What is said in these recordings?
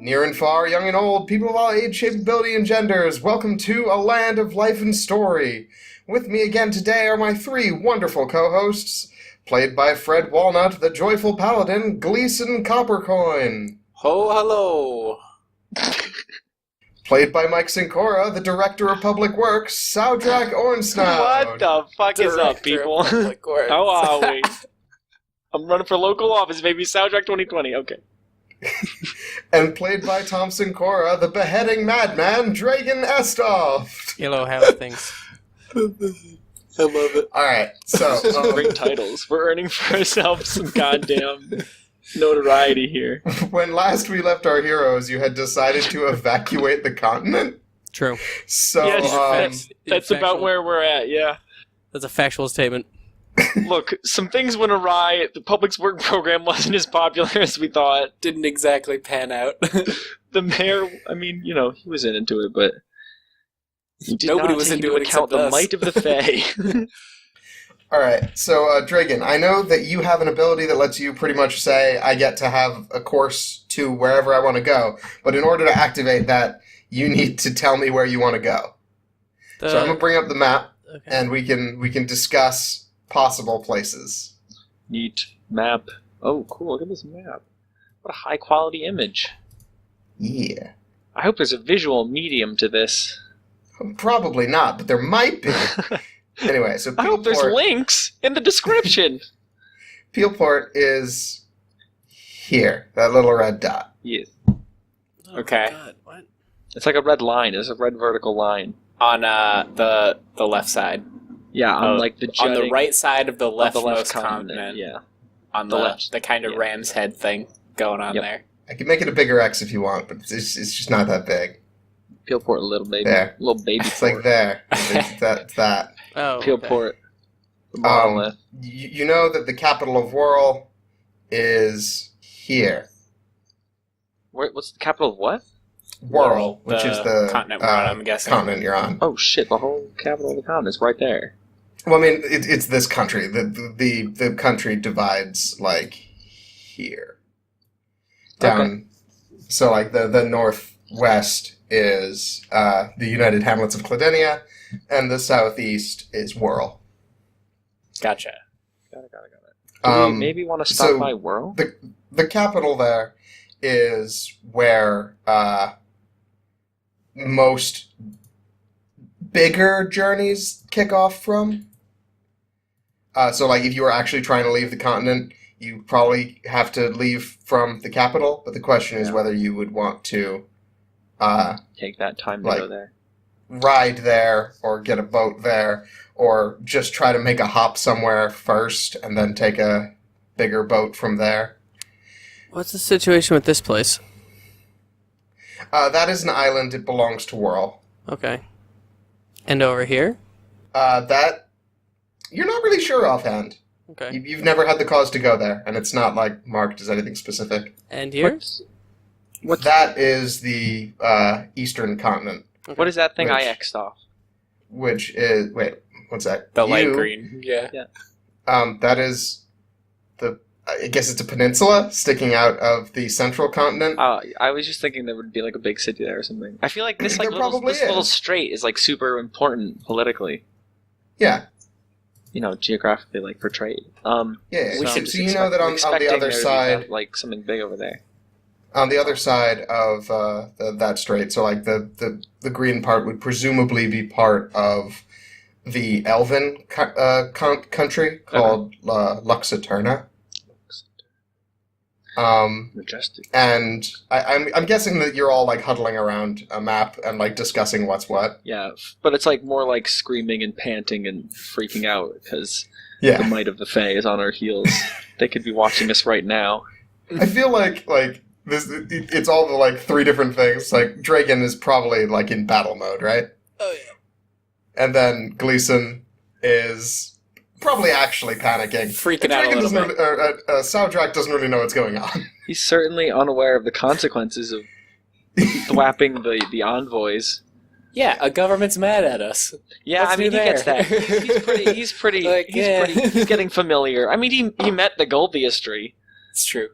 Near and far, young and old, people of all age, shape, ability, and genders, welcome to A Land of Life and Story. With me again today are my three wonderful co-hosts, played by Fred Walnut, the joyful paladin, Gleason Coppercoin. Ho, hello. Played by Mike Sincora, the director of public works, Soudrak Ornsnow. What the fuck is up, people? How are we? I'm running for local office, baby. Soundtrack 2020. Okay. And played by Tom Sincora, the beheading madman, Dragon Estoft. Hello, how are things? I love it. Alright, so... Great titles. We're earning for ourselves some goddamn notoriety here. When last we left our heroes, you had decided to evacuate the continent? True. So, yes, that's about where we're at, yeah. That's a factual statement. Look, some things went awry. The public's work program wasn't as popular as we thought. Didn't exactly pan out. The mayor, I mean, you know, he was into it, but he did Nobody not was take into it account except the us. might of the Fae. Alright, so, Dragon, I know that you have an ability that lets you pretty much say, I get to have a course to wherever I want to go, but in order to activate that, you need to tell me where you want to go. So I'm going to bring up the map, and we can discuss possible places. Neat map. Oh, cool. Look at this map. What a high-quality image. Yeah. I hope there's a visual medium to this. Probably not, but there might be. Anyway, so I hope there's Peelport, links in the description. Peelport is here, that little red dot. Yeah. Oh, Okay. God, what? It's like a red line. It's a red vertical line. On the left side. Yeah, on Oh, like the On the jutting right side of the of the leftmost left continent. Yeah. On The the left. the kind of Yeah. ram's head thing going on Yep. there. I can make it a bigger X if you want, but it's just not that big. Peelport, little baby. There. Little baby It's like port. there. That. Oh, okay. Peelport. The monolith. You know that the capital of Whirl is here. What's the capital of what? Whirl, which is the continent we're on, I'm guessing. continent you're on. Oh shit, the whole capital of the continent is right there. Well, I mean, it's this country. The country divides, like, here. Down. Okay. So, like, the northwest is the United Hamlets of Cladenia, and the southeast is Whirl. Gotcha. Got it. Do we maybe want to stop so by Whirl? The capital there is where most bigger journeys kick off from. So, like, if you were actually trying to leave the continent, you probably have to leave from the capital, but the question is Yeah. whether you would want to Take that time to like- go there. ride there, or get a boat there, or just try to make a hop somewhere first, and then take a bigger boat from there. What's the situation with this place? That is an island. It belongs to Whirl. Okay. And over here? That you're not really sure offhand. Okay. You've never had the cause to go there, and it's not like marked as anything specific. And here? What's That is the eastern continent, what is that thing I Which- X'd off? which is what's that? The light You- green. Yeah. That is I guess it's a peninsula sticking out of the central continent. I was just thinking there would be like a big city there or something. I feel like this There probably little is. strait is like super important politically. Yeah, You know, geographically like portrayed. yeah. We So, should so you know that on the expecting other there to be, side, like something big over there. on the other side of that strait, so like the green part would presumably be part of the Elven country called Luxaturna. Majestic. And I'm guessing that you're all like huddling around a map and like discussing what's what. Yeah, but it's like more like screaming and panting and freaking out because the Yeah, might of the Fae is on our heels. They could be watching us right now. I feel like this. It's all the like three different things. Like Dragon is probably like in battle mode, right? Oh, yeah. And then Gleason is probably actually panicking. Freaking And out a Dragon little doesn't bit. really, Soudrak doesn't really know what's going on. He's certainly unaware of the consequences of thwapping the envoys. Yeah, a government's mad at us. Yeah, What's I mean, new he gets there? that. He's pretty. Like, yeah. He's getting familiar. I mean, he met the Goldiestry. It's true.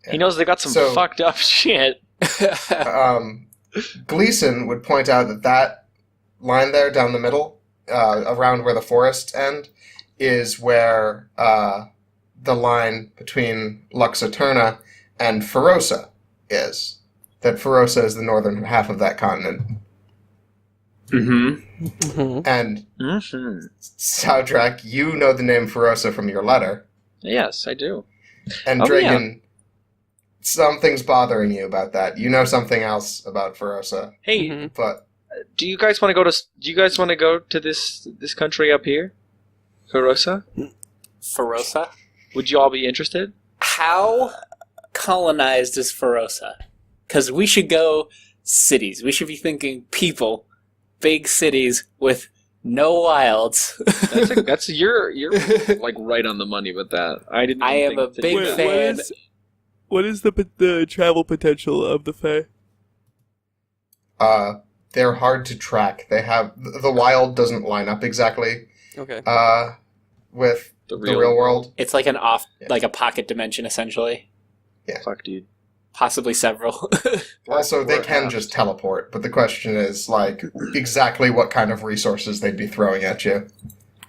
He knows they got some So- fucked up shit. Gleason would point out that line there down the middle, around where the forests end, is where the line between Lux Eterna and Ferosa is. That Ferosa is the northern half of that continent. Mm-hmm. And Mm-hmm. Soundtrack, you know the name Ferosa from your letter. Yes, I do. And Oh, Dragon, something's bothering you about that. You know something else about Ferosa, Hey, Mhm. but do you guys want to go to? Do you guys want to go to this country up here, Ferosa? Ferosa? Would you all be interested? How colonized is Ferosa? Because we should go cities. We should be thinking people, big cities with no wilds. That's you're like right on the money with that. I didn't. I even am a think to big do that. fan. What is the travel potential of the Fae? they're hard to track. They have the wild doesn't line up exactly Okay. with The the real world. It's like an Yeah. like a pocket dimension, essentially. Fuck, dude. Possibly several. Also, they We're can apt. just teleport, but the question is, like, exactly what kind of resources they'd be throwing at you.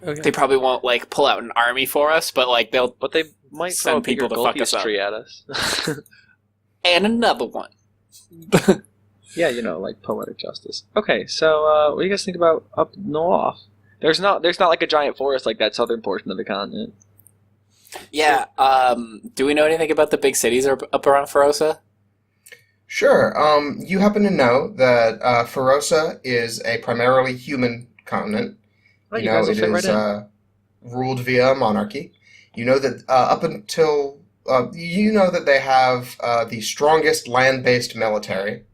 Okay. They probably won't, like, pull out an army for us, but, like, they'll... But they might Send throw a bigger people to fuck Golpius us up. tree at us. And another one. Yeah, you know, like poetic justice. Okay, so what do you guys think about up north? There's not like a giant forest like that southern portion of the continent. Yeah, do we know anything about the big cities up around Ferosa? Sure. You happen to know that Ferosa is a primarily human continent. Oh, You you know, guys will it fit right is in. ruled via a monarchy. You know that up until you know that they have the strongest land-based military.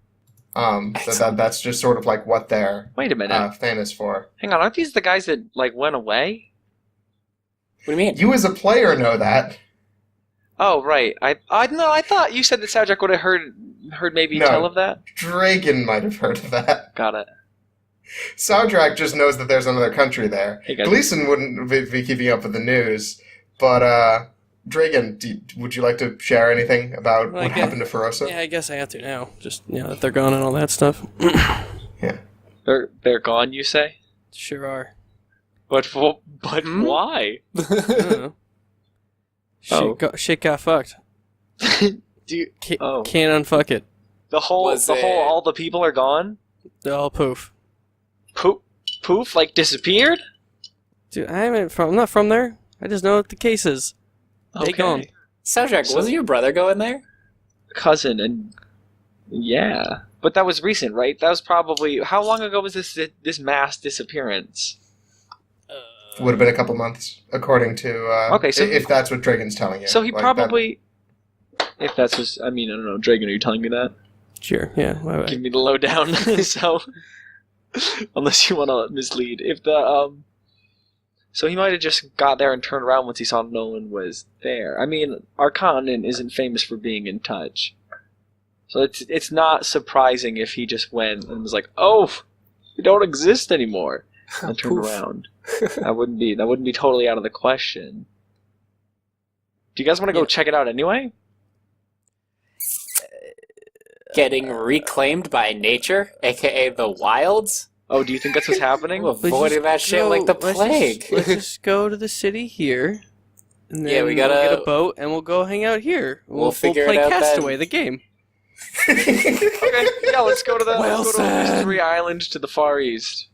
That's just sort of like what they're Wait a minute. famous for. Hang on, aren't these the guys that like went away? What do you mean? You as a player know that. Oh, right. I thought you said that Sajak would have heard maybe No. tell of that. Dragon might have heard of that. Got it. Soundtrack just knows that there's another country there. Hey, guys. Gleason wouldn't be keeping up with the news, but Dragon, would you like to share anything about Well, what I guess- happened to Ferosa? Yeah, I guess I have to now. Just that they're gone and all that stuff. They're gone, you say? Sure are. But Hmm? why? I don't know. Oh. Shit got fucked. Do you, Can't Oh. unfuck it. Was it- all the people are gone? They're all poof. Poof, like disappeared? Dude, I'm not from there. I just know what the case is. They gone. Soundtrack, So- wasn't your brother going there? Cousin, and yeah. But that was recent, right? That was probably, how long ago was this mass disappearance? Would have been a couple months, according to Okay, so- if that's what Dragon's telling you. So he Like, probably, if that's what, I mean, I don't know, Dragon, are you telling me that? Sure, yeah. Why? Give me the lowdown. So, unless you want to mislead, if the so he might have just got there and turned around once he saw no one was there. I mean, our continent isn't famous for being in touch, so it's not surprising if he just went and was like, "Oh, we don't exist anymore," and turned Poof. around. That wouldn't be totally out of the question. Do you guys want to go Yeah. check it out anyway? Getting reclaimed by nature, aka the wilds? Oh, do you think that's what's happening? We're avoiding that shit like the plague. Let's just go to the city here. And then Yeah, we we'll gotta- get a boat and we'll go hang out here. We'll figure play it out Castaway, then. the game. Okay, yeah, let's go to the Well let's go to said. Mystery Island to the far east.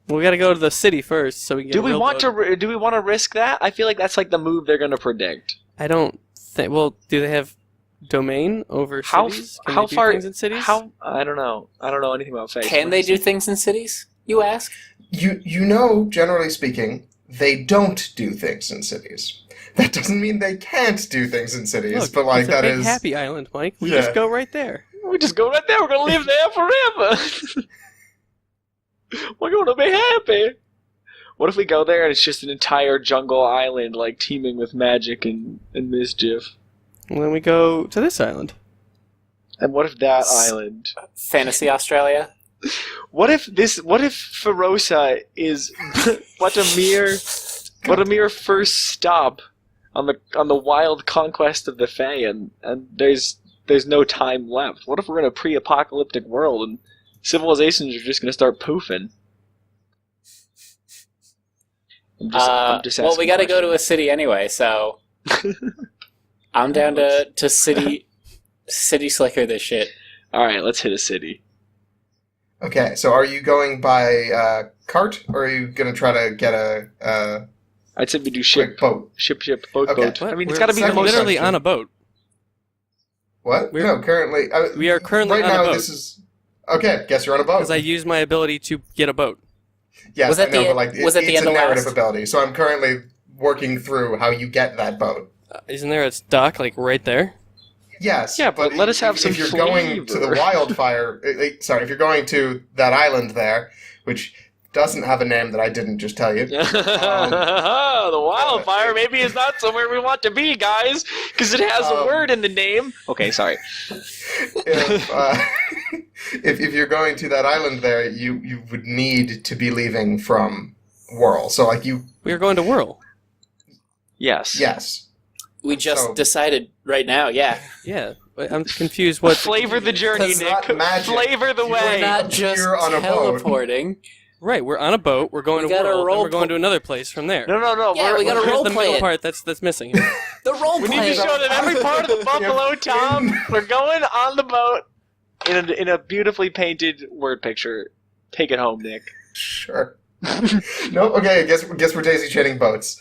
We gotta go to the city first, so we can get Do a we real want boat. to do we want to risk that? I feel like that's like the move they're going to predict. I don't think. Well, do they have domain over How cities? Can how they do far things in cities? How I don't know. I don't know anything about face. Can they do things in cities? You ask? you know, generally speaking, they don't do things in cities. That doesn't mean they can't do things in cities, Look, but like it's a that big is happy island, Mike. We Yeah. just go right there. We just go right there. We're going to live there forever. We're going to be happy. What if we go there and it's just an entire jungle island like teeming with magic and mischief? And then we go to this island. And what if that island Fantasy Australia? What if Ferosa is what a mere first stop on the wild conquest of the Fae, and there's there's no time left? What if we're in a pre-apocalyptic world and civilizations are just going to start poofing? I'm just well, we asking got to go to a questions. city anyway, so I'm down to city slicker this shit. All right, let's hit a city. Okay, so are you going by cart, or are you going to try to get a I'd say we do quick ship, boat? boat. Okay. I mean, We're it's got to be the second most. literally section. on a boat. What? We're- No, currently... We are currently right on a now, boat. this is... Okay, guess you're on a boat. Because I used my ability to get a boat. Yes, Was I that know, the- but like was that the it's end a of narrative last? ability, so I'm currently working through how you get that boat. Isn't there a dock, like, right there? Yes. Yeah, but let us have some if you're going to the flavor. wildfire, sorry, if you're going to that island there, which doesn't have a name that I didn't just tell you. The wildfire maybe is not somewhere we want to be, guys, because it has a word in the name. Okay, sorry. If you're going to that island there, you would need to be leaving from Whirl. So like you, We are going to Whirl. Yes. yes. We just So- decided right now, yeah. Yeah. But I'm confused what... Flavor the journey, It's Nick. not magic. Flavor the You're way. We're not just appear on a boat. teleporting. Right, we're on a boat, we're going We to gotta Whirl, and role we're going to another place from there. No. Yeah, we gotta Here's role the play middle it. part that's missing here. The role We need play. to show them every part of the buffalo, Tom. We're going on the boat in a beautifully painted word picture. Take it home, Nick. Sure. No, okay. I guess we're daisy chaining boats.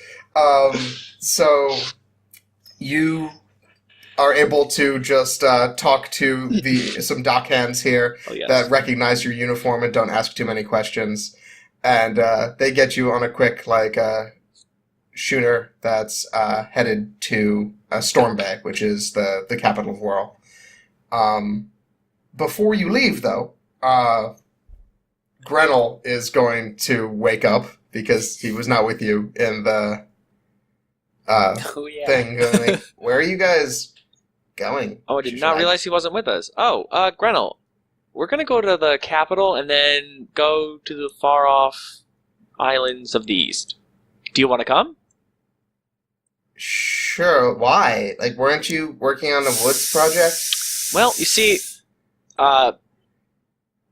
So you are able to just talk to some dock hands here Oh yes. that recognize your uniform and don't ask too many questions, and they get you on a quick schooner that's headed to Storm Bay, which is the capital of Whirl. Before you leave, though, Grenell is going to wake up because he was not with you in the Oh, yeah. thing. Going, like, where are you guys going? Oh, I did Should not realize he wasn't with us. Oh, Grenell, we're gonna go to the capital and then go to the far-off islands of the east. Do you want to come? Sure. Why? Like, weren't you working on the woods project? Well, you see,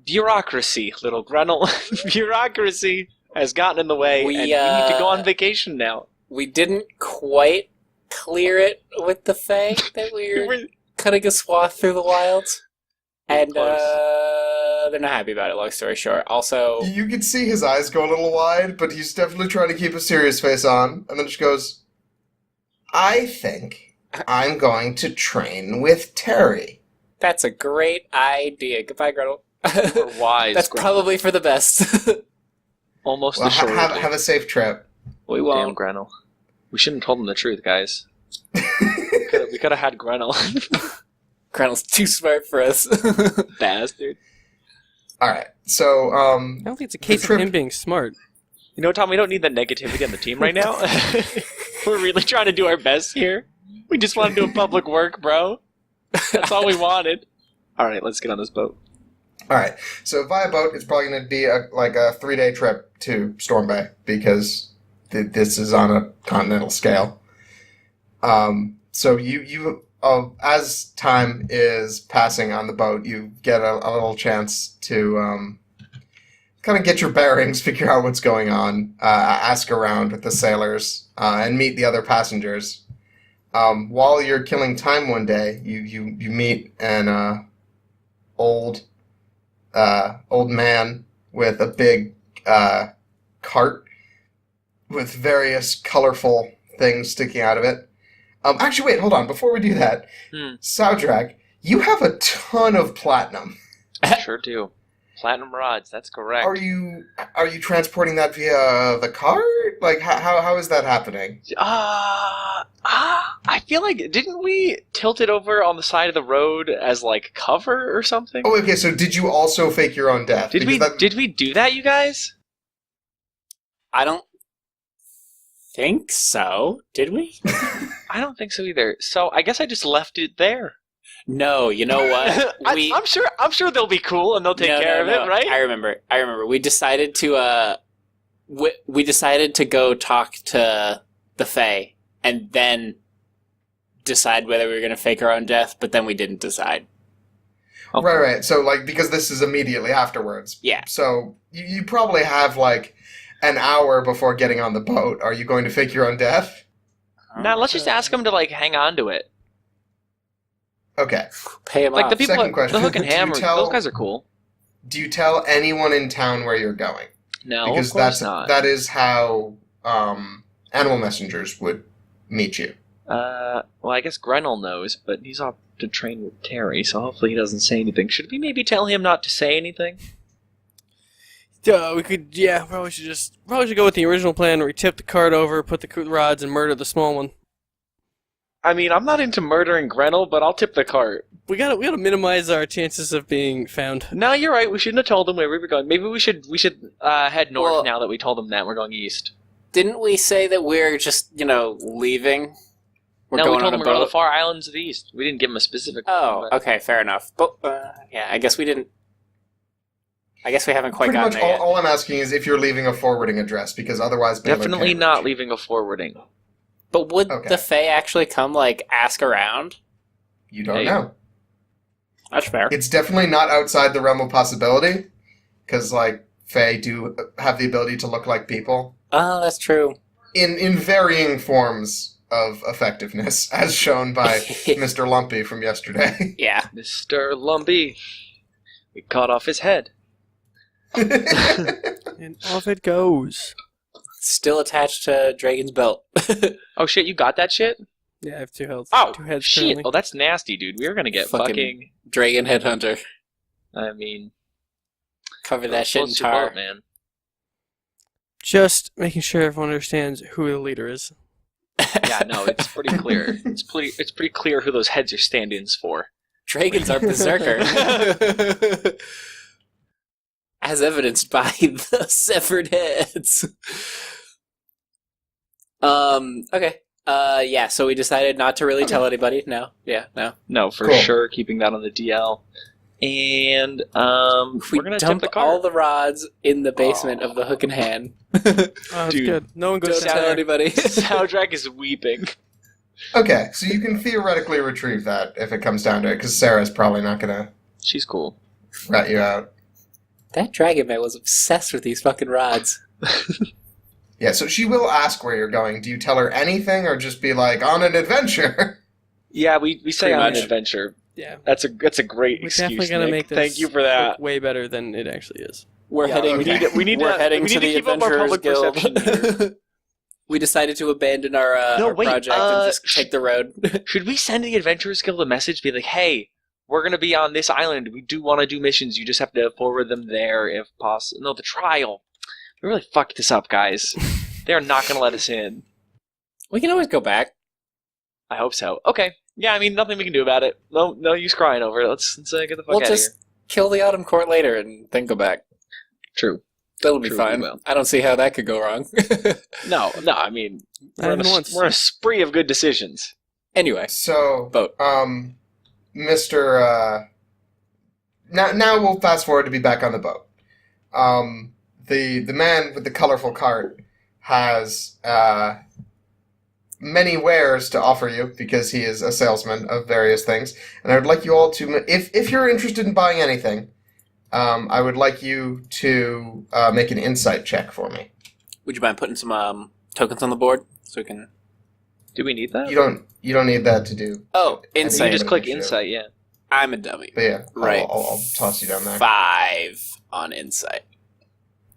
bureaucracy, little Grenell. Bureaucracy has gotten in the way, We, and we need to go on vacation now. We didn't quite clear it with the Fae that we were cutting a swath through the wilds. And Close. they're not happy about it, long story short. Also, You can see his eyes go a little wide, but he's definitely trying to keep a serious face on, and then just goes, I think I'm going to train with Terry. that's a great idea. Goodbye, Gretel. We're wise. That's Grenell. probably for the best. Almost Well, the short. have a safe trip. We Damn, won't. Grenell. We shouldn't have told him the truth, guys. We could have had Grenell. Gretel's too smart for us. Bastard. All right. So, I don't think it's a case trip- of him being smart. You know, Tom, we don't need the negativity on the team right now. We're really trying to do our best here. We just want to do a public work, bro. That's all we wanted. All right, let's get on this boat. all right. So via boat, it's probably going to be a 3-day trip to Storm Bay because this is on a continental scale. So you as time is passing on the boat, you get a little chance to kind of get your bearings, figure out what's going on, ask around with the sailors, and meet the other passengers. While you're killing time one day, you meet an old man with a big cart with various colorful things sticking out of it. Actually, wait, hold on. Before we do that, Soundtrack, you have a ton of platinum. Sure do. Platinum rods, that's correct. Are you transporting that via the cart? Like, how is that happening? I feel like, didn't we tilt it over on the side of the road as, like, cover or something? Oh, okay, so did you also fake your own death? Did we Because do that, you guys? I don't think so. Did we? I don't think so either. So I guess I just left it there. No, you know what? I'm sure they'll be cool and they'll take care of it, right? I remember. We decided to we decided to go talk to the Fae and then decide whether we were going to fake our own death, but then we didn't decide. Oh. Right. So, like, because this is immediately afterwards. Yeah. So, you probably have, like, an hour before getting on the boat. Are you going to fake your own death? Now let's just ask him to like hang on to it. Okay. Pay him Like off. the people, Second question. the hook and Do you hammer, tell- those guys are cool. Do you tell anyone in town where you're going? No, Because of course not. that is how animal messengers would meet you. Well, I guess Grenell knows, but he's off to train with Terry, so hopefully he doesn't say anything. Should we maybe tell him not to say anything? We could, probably should go with the original plan where we tip the cart over, put the rods, and murder the small one. I mean, I'm not into murdering Grenell, but I'll tip the cart. We gotta minimize our chances of being found. No, you're right. We shouldn't have told him where we were going. Maybe we should head north Well- now that we told him that we're going east. Didn't we say that we're just, leaving? We're No, going we told on him a we're going to boat? the far islands of the east. We didn't give him a specific. Oh, but- okay, fair enough. But, I guess we didn't... I guess we haven't quite Pretty gotten much there yet. all I'm asking is if you're leaving a forwarding address, because otherwise... Baylor Definitely can't not reach you. leaving a forwarding. But would Okay. the Fae actually come, ask around? You don't Hey. know. That's fair. It's definitely not outside the realm of possibility, because, Fae do have the ability to look like people Oh, that's true. in varying forms of effectiveness, as shown by Mr. Lumpy from yesterday. Yeah. Mr. Lumpy. We cut off his head. And off it goes. Still attached to Dragon's belt. Oh shit, you got that shit? Yeah, I have 2 health. Oh, 2 heads shit. currently. Oh, that's nasty, dude. We were gonna get Fucking- fucking... Dragon Headhunter. I mean... Cover that shit in close your tar. boat, man. Just making sure everyone understands who the leader is. Yeah, no, it's pretty clear. It's pretty clear who those heads are stand-ins for. Dragons are berserker. As evidenced by the severed heads. Okay. Yeah, so we decided not to really tell anybody. No. Yeah, no. No, for Cool. sure, keeping that on the DL. And We we're gonna tip dump the cart. all the rods in the basement of the Hook and Hand. Oh, that's Dude, good. No one goes Don't down tell there. anybody. Soundtrack is weeping. Okay, so you can theoretically retrieve that if it comes down to it, because Sarah's probably not going to She's cool. rat you out. That Dragon Man was obsessed with these fucking rods. Yeah, so she will ask where you're going. Do you tell her anything, or just be like, on an adventure? Yeah, we say Pretty on an much. adventure. Yeah. That's a great We're excuse. definitely gonna Nick. make this Thank you for that. look way better than it actually is. We're Yeah, heading. okay. We need We're to, heading we need to to the keep up our Adventurers public perception here. Guild. We decided to abandon our, No, our wait, project and just take the road. Should we send the Adventurers Guild a message? Be like, hey, we're gonna be on this island. We do want to do missions. You just have to forward them there if possible. No, the trial. We really fucked this up, guys. They are not gonna let us in. We can always go back. I hope so. Okay. Yeah, I mean, nothing we can do about it. No use crying over it. Let's get the fuck We'll out just of here. kill the Autumn Court later and then go back. True. That'll be True, fine. we will. I don't see how that could go wrong. No, I mean, Not even once. we're on a spree of good decisions. Anyway, So, boat. Mr. Now we'll fast forward to be back on the boat. The man with the colorful cart has many wares to offer you because he is a salesman of various things, and I would like you all to, if you're interested in buying anything, I would like you to make an insight check for me. Would you mind putting some tokens on the board so we can? Do we need that? You don't need that to do. Oh, You insight. just click Initiative. insight, yeah. I'm a dummy. But yeah, Right. I'll toss you down there. 5 on insight.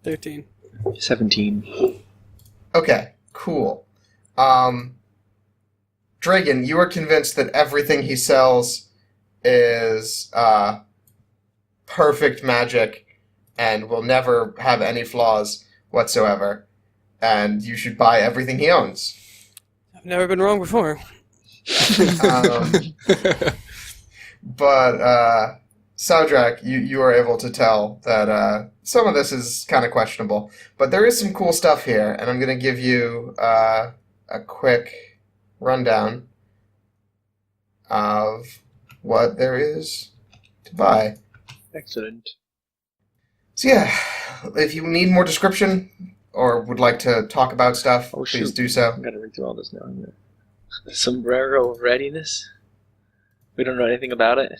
13. 17. Okay, cool. Dragon, you are convinced that everything he sells is perfect magic and will never have any flaws whatsoever, and you should buy everything he owns. I've never been wrong before. Um, but Saudrak, you are able to tell that some of this is kind of questionable, but there is some cool stuff here, and I'm going to give you a quick rundown of what there is to buy. Excellent. So yeah, if you need more description or would like to talk about stuff, Oh, please shoot. do so. I'm gonna read through all this now. Sombrero of readiness. We don't know anything about it.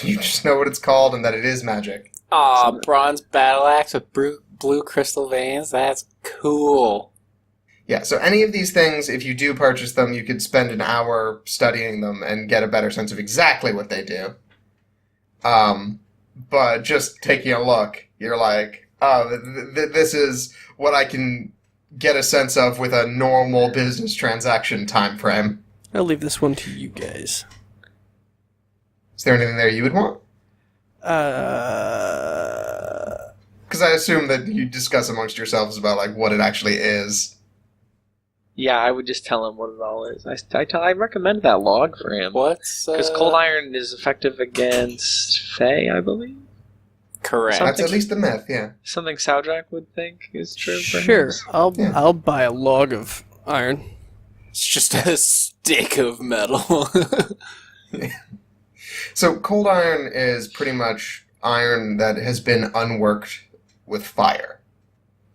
You just know what it's called and that it is magic. Aw, bronze battle axe with blue crystal veins. That's cool. Yeah, so any of these things, if you do purchase them, you could spend an hour studying them and get a better sense of exactly what they do. But just taking a look, you're like, oh, this is what I can get a sense of with a normal business transaction time frame. I'll leave this one to you guys. Is there anything there you would want? Uh, Because I assume that you discuss amongst yourselves about like what it actually is. Yeah, I would just tell him what it all is. I recommend that log for him. What's Because cold iron is effective against Fae, I believe. correct? Something- That's at least the myth, yeah. Something Saldrak would think is true for sure. him. Yeah. I'll buy a log of iron. It's just a stick of metal. So cold iron is pretty much iron that has been unworked with fire.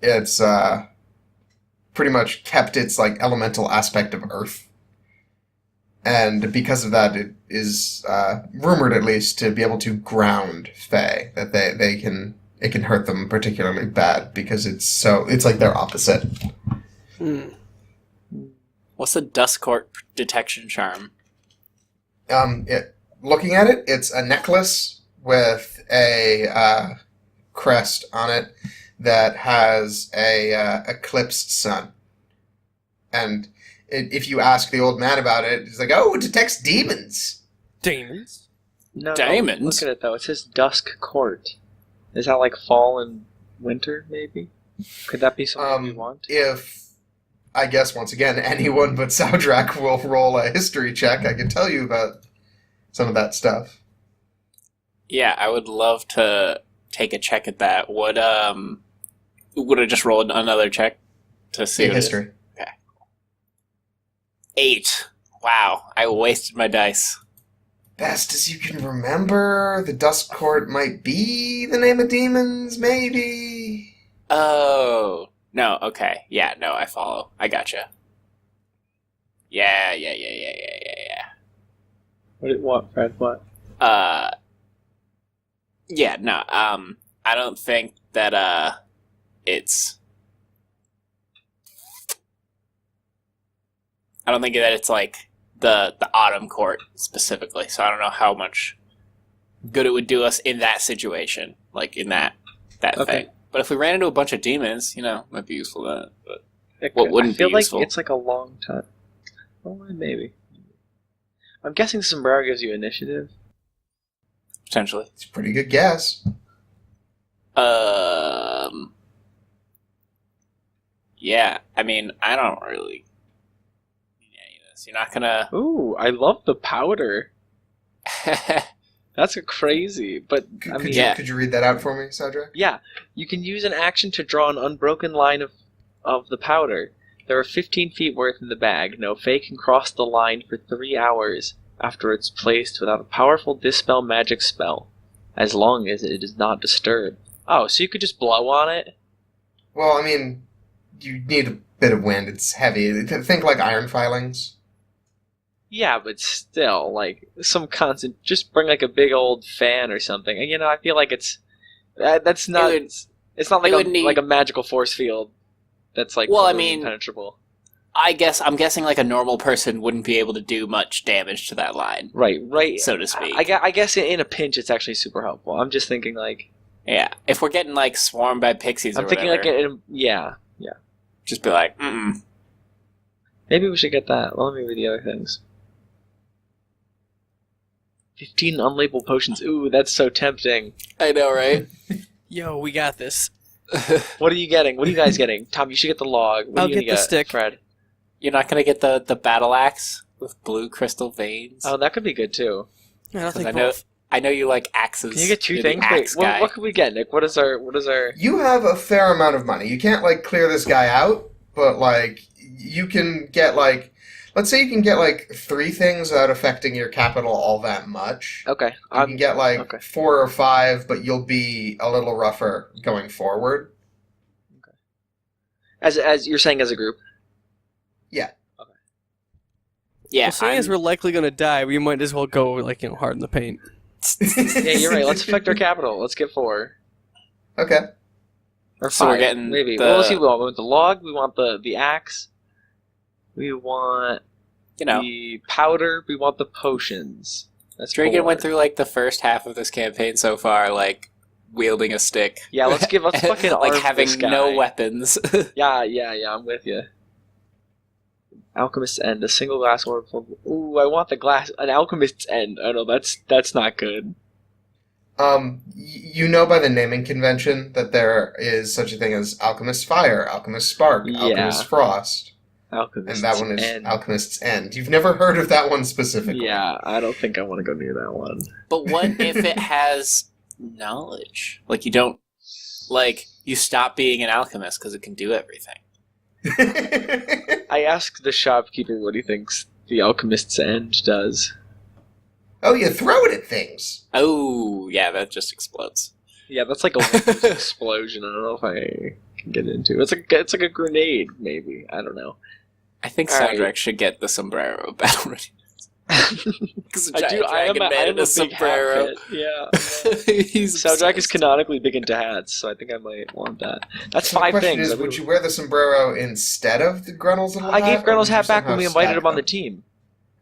It's pretty much kept its like elemental aspect of earth. And because of that, it is rumored at least to be able to ground Fae, that it can hurt them particularly bad because it's like their opposite. Hmm. What's a dust court detection charm? Looking at it, it's a necklace with a crest on it that has a eclipsed sun. And if you ask the old man about it, he's like, "Oh, it detects demons." Demons? No, Diamonds? Look at it though. It says Dusk Court. Is that like fall and winter? Maybe. Could that be something we want? If I guess once again anyone but Saldrak will roll a history check, I can tell you about some of that stuff. Yeah, I would love to take a check at that. Would I just roll another check to see Yeah, what it is? history. 8. Wow, I wasted my dice. Best as you can remember, the Dusk Court might be the name of demons, maybe. Oh. No, okay. Yeah, no, I follow. I gotcha. Yeah. What, Fred? What? Yeah, no, I don't think that, I don't think that it's like the Autumn Court specifically, so I don't know how much good it would do us in that situation, like in that Okay. thing. But if we ran into a bunch of demons, might be useful then. But It What could- wouldn't I feel be like useful? it's like a long time. Oh, maybe. I'm guessing Sombrero gives you initiative. potentially. It's a pretty good guess. Yeah, I mean, I don't really need any of this. You're not gonna... Ooh, I love the powder. That's crazy, but I mean, Yeah. Could you read that out for me, Saldrak? yeah, you can use an action to draw an unbroken line of the powder. There are 15 feet worth in the bag. No Fae can cross the line for 3 hours after it's placed without a powerful dispel magic spell, as long as it is not disturbed. Oh, so you could just blow on it? Well, I mean, you need a bit of wind. It's heavy. Think like iron filings. Yeah, but still, like, some constant... Just bring, like, a big old fan or something. You know, I feel like it's... That's not... It's not like like a magical force field that's, like, Well, I totally mean- impenetrable. I'm guessing like a normal person wouldn't be able to do much damage to that line, Right. so to speak. I guess in a pinch it's actually super helpful. I'm just thinking, like... Yeah, if we're getting like swarmed by pixies or I'm thinking, whatever, yeah. just be like, mm. Maybe we should get that. Well, let me read the other things. 15 unlabeled potions. Ooh, that's so tempting. I know, right? Yo, we got this. What are you getting? What are you guys getting? Tom, you should get the log. What are I'll you gonna get the stick. Fred. You're not gonna get the battle axe with blue crystal veins. Oh, that could be good too. I don't 'Cause think I know, both. I know you like axes. Can you get 2 You're the things? axe Wait, guy. what could we get, Nick? What is our... You have a fair amount of money. You can't like clear this guy out, but like you can get like, let's say you can get like 3 things without affecting your capital all that much. Okay. You can get like okay. 4 or 5, but you'll be a little rougher going forward. As you're saying as a group? Yeah. Okay. Yeah, Well, seeing as we're likely going to die, we might as well go, like, hard in the paint. Yeah, you're right. Let's affect our capital. Let's get 4. Okay. Or 5, So we're getting maybe. the- Well, let's see. We want the log. We want the axe. We want the powder. We want the potions. That's Dragon 4. went through like the first half of this campaign so far, like wielding a stick. Yeah, let's fucking like arm having this guy. no weapons. Yeah, I'm with you. Alchemist's End, a single glass orb. Ooh, I want an Alchemist's End. I know that's not good. You know by the naming convention that there is such a thing as Alchemist's Fire, Alchemist's Spark, Yeah. Alchemist's Frost, Alchemist's and that one is End. Alchemist's End. You've never heard of that one specifically. Yeah, I don't think I want to go near that one. But what if it has knowledge? Like you don't, like you stop being an alchemist because it can do everything. I asked the shopkeeper what he thinks the Alchemist's End does. Oh, you throw it at things. Oh, yeah, that just explodes. Yeah, that's like a Windows explosion. I don't know if I can get into. It's like a grenade, maybe. I don't know. I think All right. Soundtrack should get the sombrero battle ready. Because I am a big sombrero. hat fan. Yeah. He's Soundtrack is obsessed. canonically big into hats, so I think I might want that. That's So the 5 question things. is, would you wear the sombrero instead of the Grunel's little I hat? gave or Grenel's would you hat back when we somehow invited him stack on the them? team.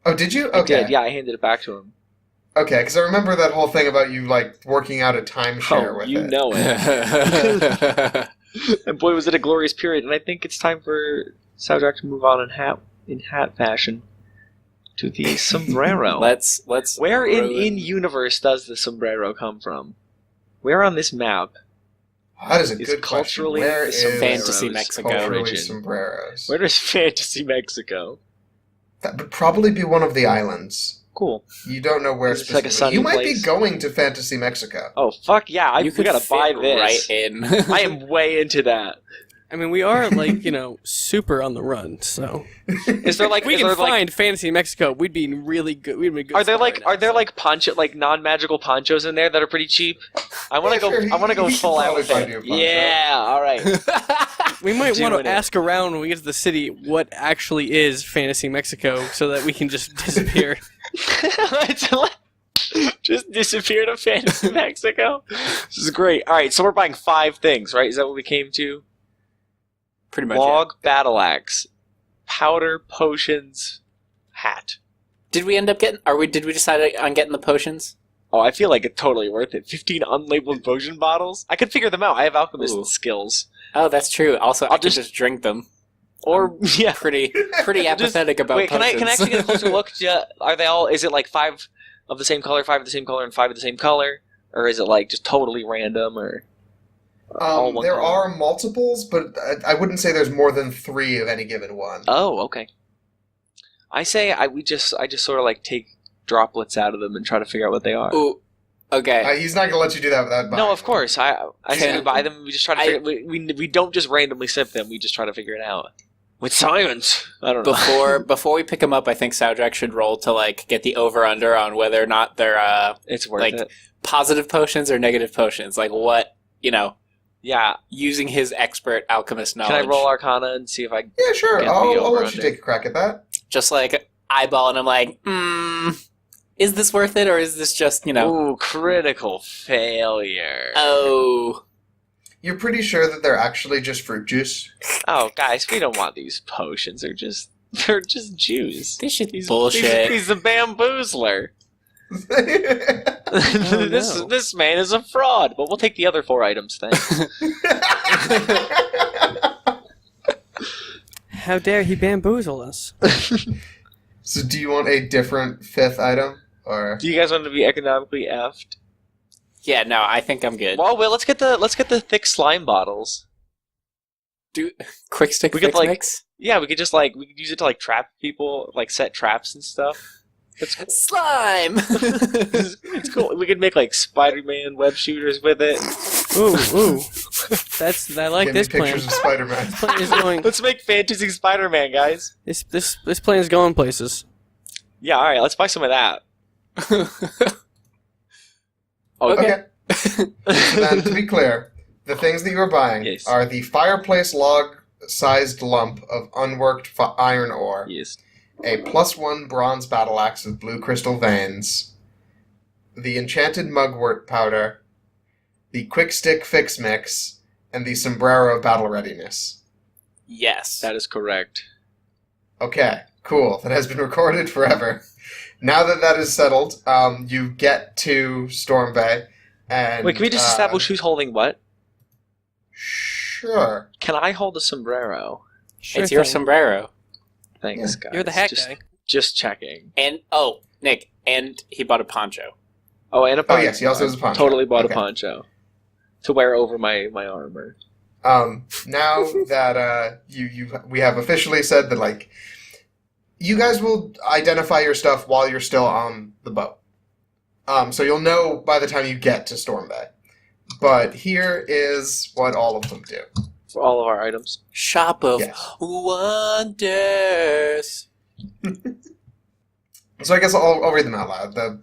Oh, did you? I Okay. did, yeah, I handed it back to him. Okay, because I remember that whole thing about you, like, working out a timeshare Oh, with you it. know it. And boy, was it a glorious period. And I think it's time for Soundtrack to move on in hat fashion to the sombrero. let's Where ruin- in universe does the sombrero come from? Where on this map? That is a Is good question. culturally Where the is Fantasy sombrero's Mexico. culturally origin? sombreros? Where does Fantasy Mexico? That would probably be one of the islands. Cool. You don't know where Is it like a specifically. sunny You might place? be going to Fantasy Mexico. Oh, fuck yeah. you We could gotta buy fit this. right in. I am way into that. I mean, we are, like, super on the run, so... Is there like... If we is can there, like find Fantasy Mexico, we'd be really good. We'd be good. are there spot right now, are there so. like poncho non-magical ponchos in there that are pretty cheap? I want to Yeah, go. sure, I want to go he could full out probably with find it. you a poncho. Yeah. All right. We might want doing to it. ask around when we get to the city what actually is Fantasy Mexico, so that we can just disappear. Just disappear to Fantasy Mexico. This is great. All right, so we're buying 5 things, right? Is that what we came to? Pretty much. Log, battle axe, powder, potions, hat. Did we end up getting? Did we decide on getting the potions? Oh, I feel like it's totally worth it. 15 unlabeled potion bottles. I could figure them out. I have alchemist Ooh. skills. Oh, that's true. Also, I I'll could just- just drink them. Or yeah. Pretty apathetic about Wait, can I potions. actually get a closer look? Are they all? Is it like 5 of the same color, 5 of the same color, and 5 of the same color, or is it like just totally random? Or all one There color? are multiples, but I wouldn't say there's more than 3 of any given one. Oh, okay. I say I just sort of like take droplets out of them and try to figure out what they are. Ooh, okay. He's not going to let you do that without buying No, of them. course. I say we Can- buy them. We just try to figure. We don't just randomly sip them. We just try to figure it out with science. I don't know. Before we pick them up, I think Soundtrack should roll to like get the over under on whether or not they're It's worth like it. positive potions or negative potions. Like what Yeah. using his expert alchemist knowledge. Can I roll Arcana and see if I? Yeah, sure. Get the I'll over let you under. take a crack at that. Just like eyeball, and I'm like, is this worth it, or is this just Ooh, critical failure. Oh, You're pretty sure that they're actually just fruit juice? Oh, guys, we don't want these potions. They're just juice. this shit He's bullshit. He's a bamboozler. Oh, no. This man is a fraud. But we'll take the other 4 items then. How dare he bamboozle us? So do you want a different 5th item? Or Do you guys want to be economically effed? Yeah, no, I think I'm good. Well, let's get the thick slime bottles. Do quick stick We could, fix like- mix? Yeah, we could use it to like trap people, like set traps and stuff. It's cool. Slime. It's cool. We could make like Spider-Man web shooters with it. Ooh. I like give me this plan. pictures of Spider-Man. Plan is going. Let's make Fantasy Spider-Man, guys. This plan is going places. Yeah, all right. Let's buy some of that. Okay. So then, to be clear, the things that you are buying Yes. are the fireplace log-sized lump of unworked iron ore, Yes. a +1 bronze battle axe with blue crystal veins, the enchanted mugwort powder, the quick stick fix mix, and the sombrero of battle readiness. Yes. That is correct. Okay, cool. That has been recorded forever. Now that that is settled, you get to Storm Bay, and... Wait, can we just establish who's holding what? Sure. Can I hold a sombrero? Sure It's your thing. sombrero. Thanks, Yeah. guys. You're the hat just, guy. Just checking. And, Nick, and he bought a poncho. Oh, and a Oh, poncho. yes, he also has a poncho. Totally bought Okay. a poncho. To wear over my armor. Now that we have officially said that, like, you guys will identify your stuff while you're still on the boat. So you'll know by the time you get to Storm Bay. But here is what all of them do. For all of our items. Shop of Yes. Wonders. So I guess I'll read them out loud. The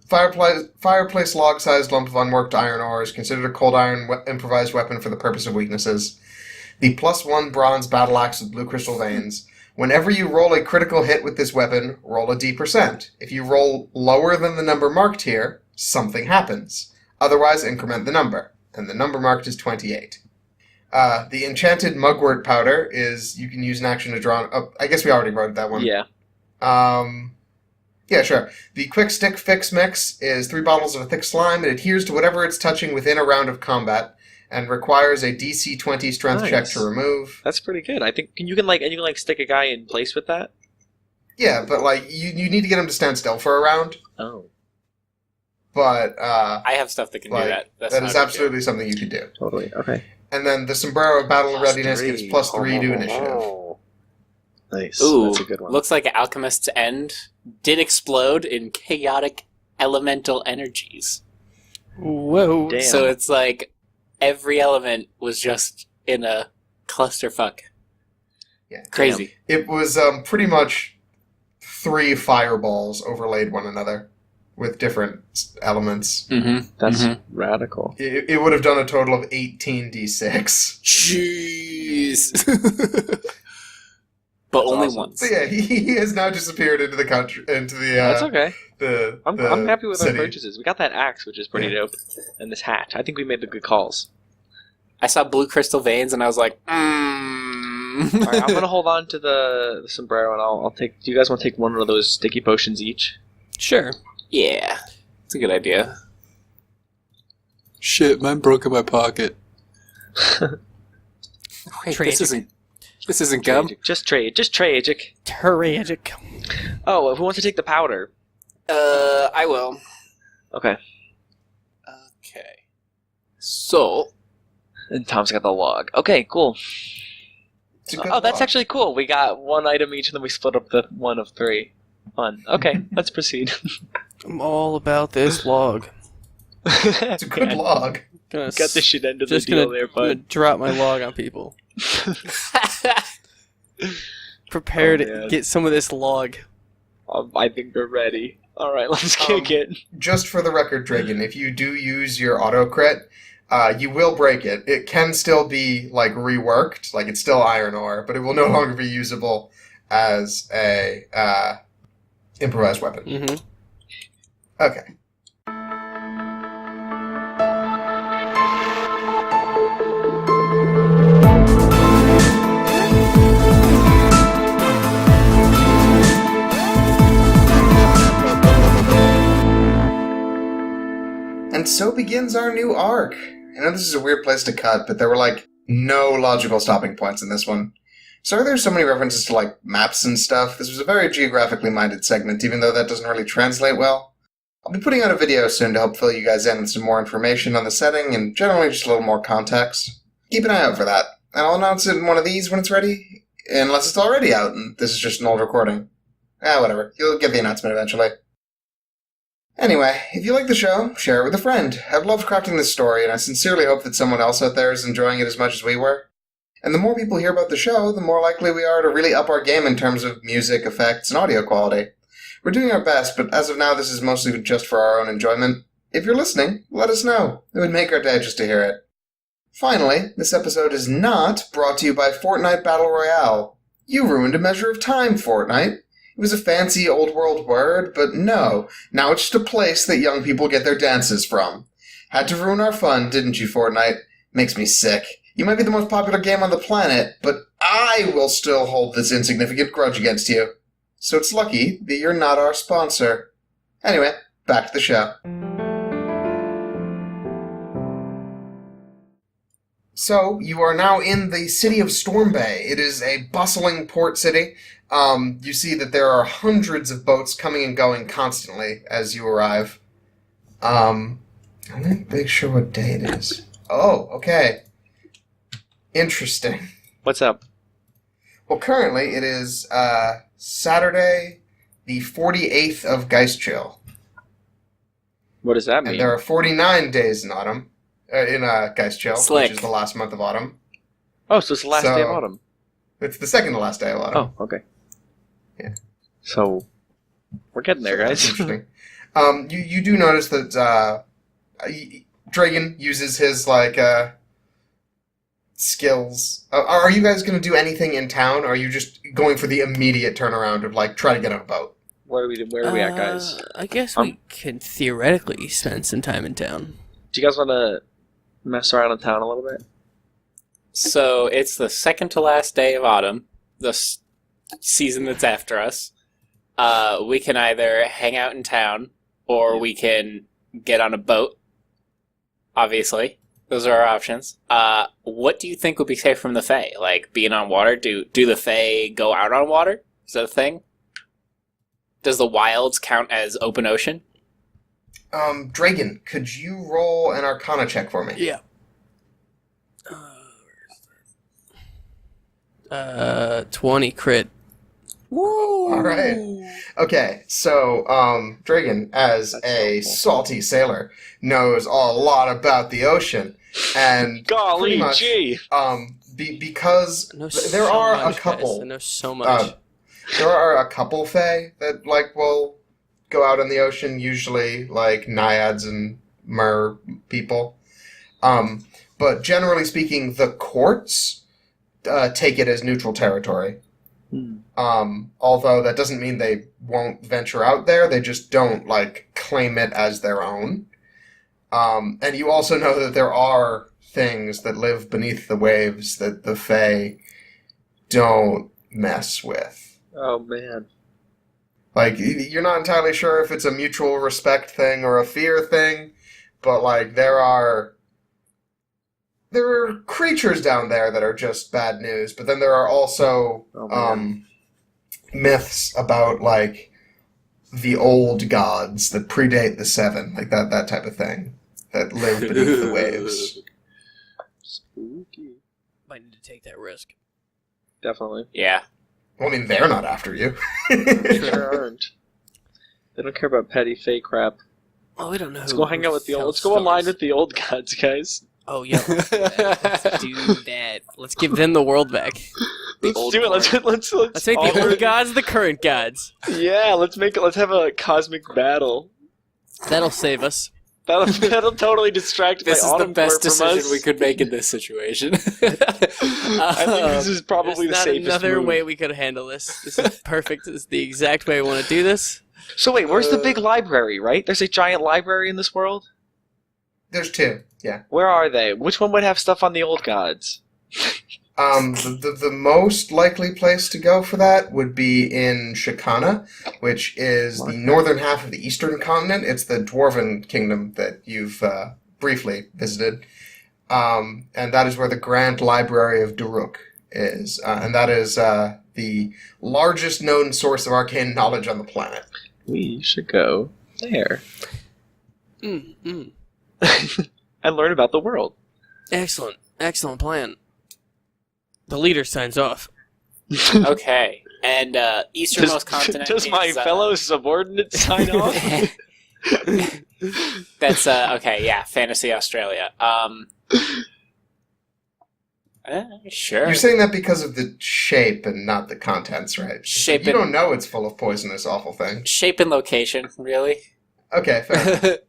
fireplace log-sized lump of unworked iron ore is considered a cold iron improvised weapon for the purpose of weaknesses. The +1 bronze battle axe with blue crystal veins. Whenever you roll a critical hit with this weapon, roll a d%. If you roll lower than the number marked here, something happens. Otherwise, increment the number. And the number marked is 28. The enchanted mugwort powder is you can use an action to draw... Oh, I guess we already wrote that one. Yeah. Yeah, sure. The quick stick fix mix is 3 bottles of a thick slime. It adheres to whatever it's touching within a round of combat and requires a DC 20 strength check Nice. to remove. That's pretty good. I think you can stick a guy in place with that. Yeah, but like you need to get him to stand still for a round. Oh, But I have stuff that can do like, that. That's that not is a big absolutely something you could do. totally. Okay. And then the sombrero of battle readiness +3. gives +3 to initiative. Nice. deal. Ooh, That's a good one. looks like Alchemist's End did explode in chaotic elemental energies. Whoa. Damn. So it's like every element was just in a clusterfuck. Yeah. Crazy. It was pretty much 3 fireballs overlaid one another with different elements. Mm-hmm. That's radical. It would have done a total of 18d6. Jeez. But That's only awesome. once. So yeah, he has now disappeared into the country, into the That's okay. I'm I'm happy with city. our purchases. We got that axe, which is pretty dope, and this hat. I think we made the good calls. I saw blue crystal veins and I was like, All right, I'm gonna hold on to the sombrero, and I'll take. Do you guys want to take one of those sticky potions each? Sure. Yeah, it's a good idea. Shit, mine broke in my pocket. Wait, this isn't gum. Just tragic. Tragic. Oh, who wants to take the powder? I will. Okay. Okay. So, And Tom's got the log. Okay, cool. It's a good Oh, that's log. actually cool. We got one item each, and then we split up the one of 3. Fun. Okay, let's proceed. I'm all about this log. It's a good log. Gonna Got the shit end of the just deal gonna, there, gonna bud. drop my log on people. Prepare Oh, to man. get some of this log. I think we're ready. All right, let's kick it. Just for the record, Dragon, if you do use your auto crit, you will break it. It can still be like reworked, like it's still iron ore, but it will no longer be usable as a improvised weapon. Mm-hmm. Okay. And so begins our new arc. I know this is a weird place to cut, but there were like no logical stopping points in this one. So are there so many references to like maps and stuff? This was a very geographically minded segment, even though that doesn't really translate well. I'll be putting out a video soon to help fill you guys in with some more information on the setting and generally just a little more context. Keep an eye out for that, and I'll announce it in one of these when it's ready, unless it's already out and this is just an old recording. Whatever. You'll get the announcement eventually. Anyway, if you like the show, share it with a friend. I've loved crafting this story, and I sincerely hope that someone else out there is enjoying it as much as we were. And the more people hear about the show, the more likely we are to really up our game in terms of music, effects, and audio quality. We're doing our best, but as of now this is mostly just for our own enjoyment. If you're listening, let us know. It would make our day just to hear it. Finally, this episode is not brought to you by Fortnite Battle Royale. You ruined a measure of time, Fortnite. It was a fancy old world word, but no. Now it's just a place that young people get their dances from. Had to ruin our fun, didn't you, Fortnite? Makes me sick. You might be the most popular game on the planet, but I will still hold this insignificant grudge against you. So it's lucky that you're not our sponsor. Anyway, back to the show. So, you are now in the city of Storm Bay. It is a bustling port city. You see that there are hundreds of boats coming and going constantly as you arrive. I'm not big sure what day it is. Oh, okay. Interesting. What's up? Well, currently it is Saturday, the 48th of Geistchill. What does that mean? And there are 49 days in autumn. In Geistchill, Slick. which is the last month of autumn. Oh, so it's the last day of autumn. It's the second to last day of autumn. Oh, okay. Yeah. So, we're getting there, That's guys. interesting. You do notice that Dragon uses his skills. Are you guys going to do anything in town, or are you just going for the immediate turnaround of try to get on a boat? Where are we at, guys? I guess we could theoretically spend some time in town. Do you guys want to mess around in town a little bit? So it's the second to last day of autumn, the season that's after us. We can either hang out in town, or we can get on a boat. Obviously, those are our options. What do you think would be safe from the Fae? Like being on water? Do the Fae go out on water? Is that a thing? Does the wilds count as open ocean? Dragon, could you roll an Arcana check for me? Yeah. 20 crit. Woo! All right. Okay, so Dragon, as a salty sailor, knows a lot about the ocean, and Golly pretty much, gee! because I know there so are much, a couple. guys. I know so much. There are a couple Fae that will go out in the ocean, usually like naiads and mer people. But generally speaking, the courts take it as neutral territory. Although that doesn't mean they won't venture out there, they just don't claim it as their own. And you also know that there are things that live beneath the waves that the Fae don't mess with. Oh, man. You're not entirely sure if it's a mutual respect thing or a fear thing, but there are creatures down there that are just bad news. But then there are also myths about the old gods that predate the Seven, that type of thing that live beneath the waves. Spooky. Might need to take that risk. Definitely. Yeah. Well, I mean, they're not after you. Sure aren't. They don't care about petty fake crap. Oh, we don't know. Let's go hang out with the old. Let's go online with the old gods, guys. Oh yeah. Let's do that. Let's give them the world back. Let's do it. Let's Let's make the old gods the current gods. Yeah, let's have a cosmic battle. That'll save us. That'll totally distract This my is the autumn best court from decision us. we could make in this situation. I think this is probably the There's not safest another move. way we could handle this. This is perfect. This is the exact way I want to do this. So wait, where's the big library, right? There's a giant library in this world? There's two, yeah. Where are they? Which one would have stuff on the old gods? The most likely place to go for that would be in Shikana, which is the northern half of the eastern continent. It's the Dwarven kingdom that you've briefly visited. And that is where the Grand Library of Daruk is. And that is the largest known source of arcane knowledge on the planet. We should go there. And learn about the world. Excellent. Excellent plan. The leader signs off. Okay. And easternmost continent Does my is, fellow subordinate sign off? That's okay, yeah, Fantasy Australia. Sure. You're saying that because of the shape and not the contents, right? Shape you and- don't know it's full of poisonous, awful things. Shape and location, really? Okay, fair.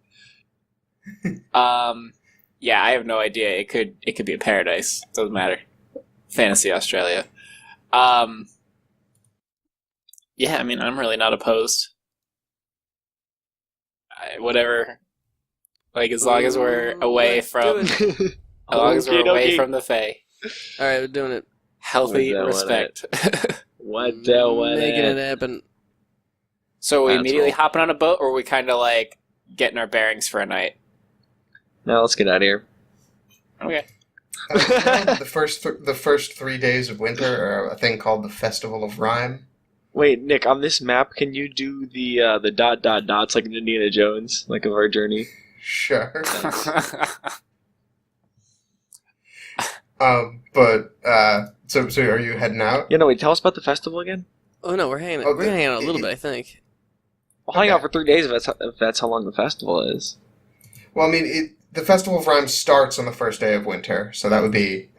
Yeah, I have no idea. It could be a paradise. Doesn't matter. Fantasy Australia. Yeah, I mean, I'm really not opposed. Whatever. Like, as long as we're away Let's do from... it. As long as we're Okie away dokie. from the Fae. All right, we're doing it. Healthy We're doing respect. What the what? Making it happen. So are we That's immediately roll. hopping on a boat, or are we kind of like getting our bearings for a night? Now let's get out of here. Okay. The first 3 days of winter are a thing called the Festival of Rhyme. Wait, Nick, on this map, can you do the dot dot dots like in Indiana Jones, like of our journey? Sure. So are you heading out? Yeah, no, wait, tell us about the festival again. Oh no, we're hanging. Oh, We're hanging out a little bit, I think. I'll hang Okay. out for 3 days if that's how long the festival is. Well, I mean, the Festival of Rhyme starts on the first day of winter, so that would be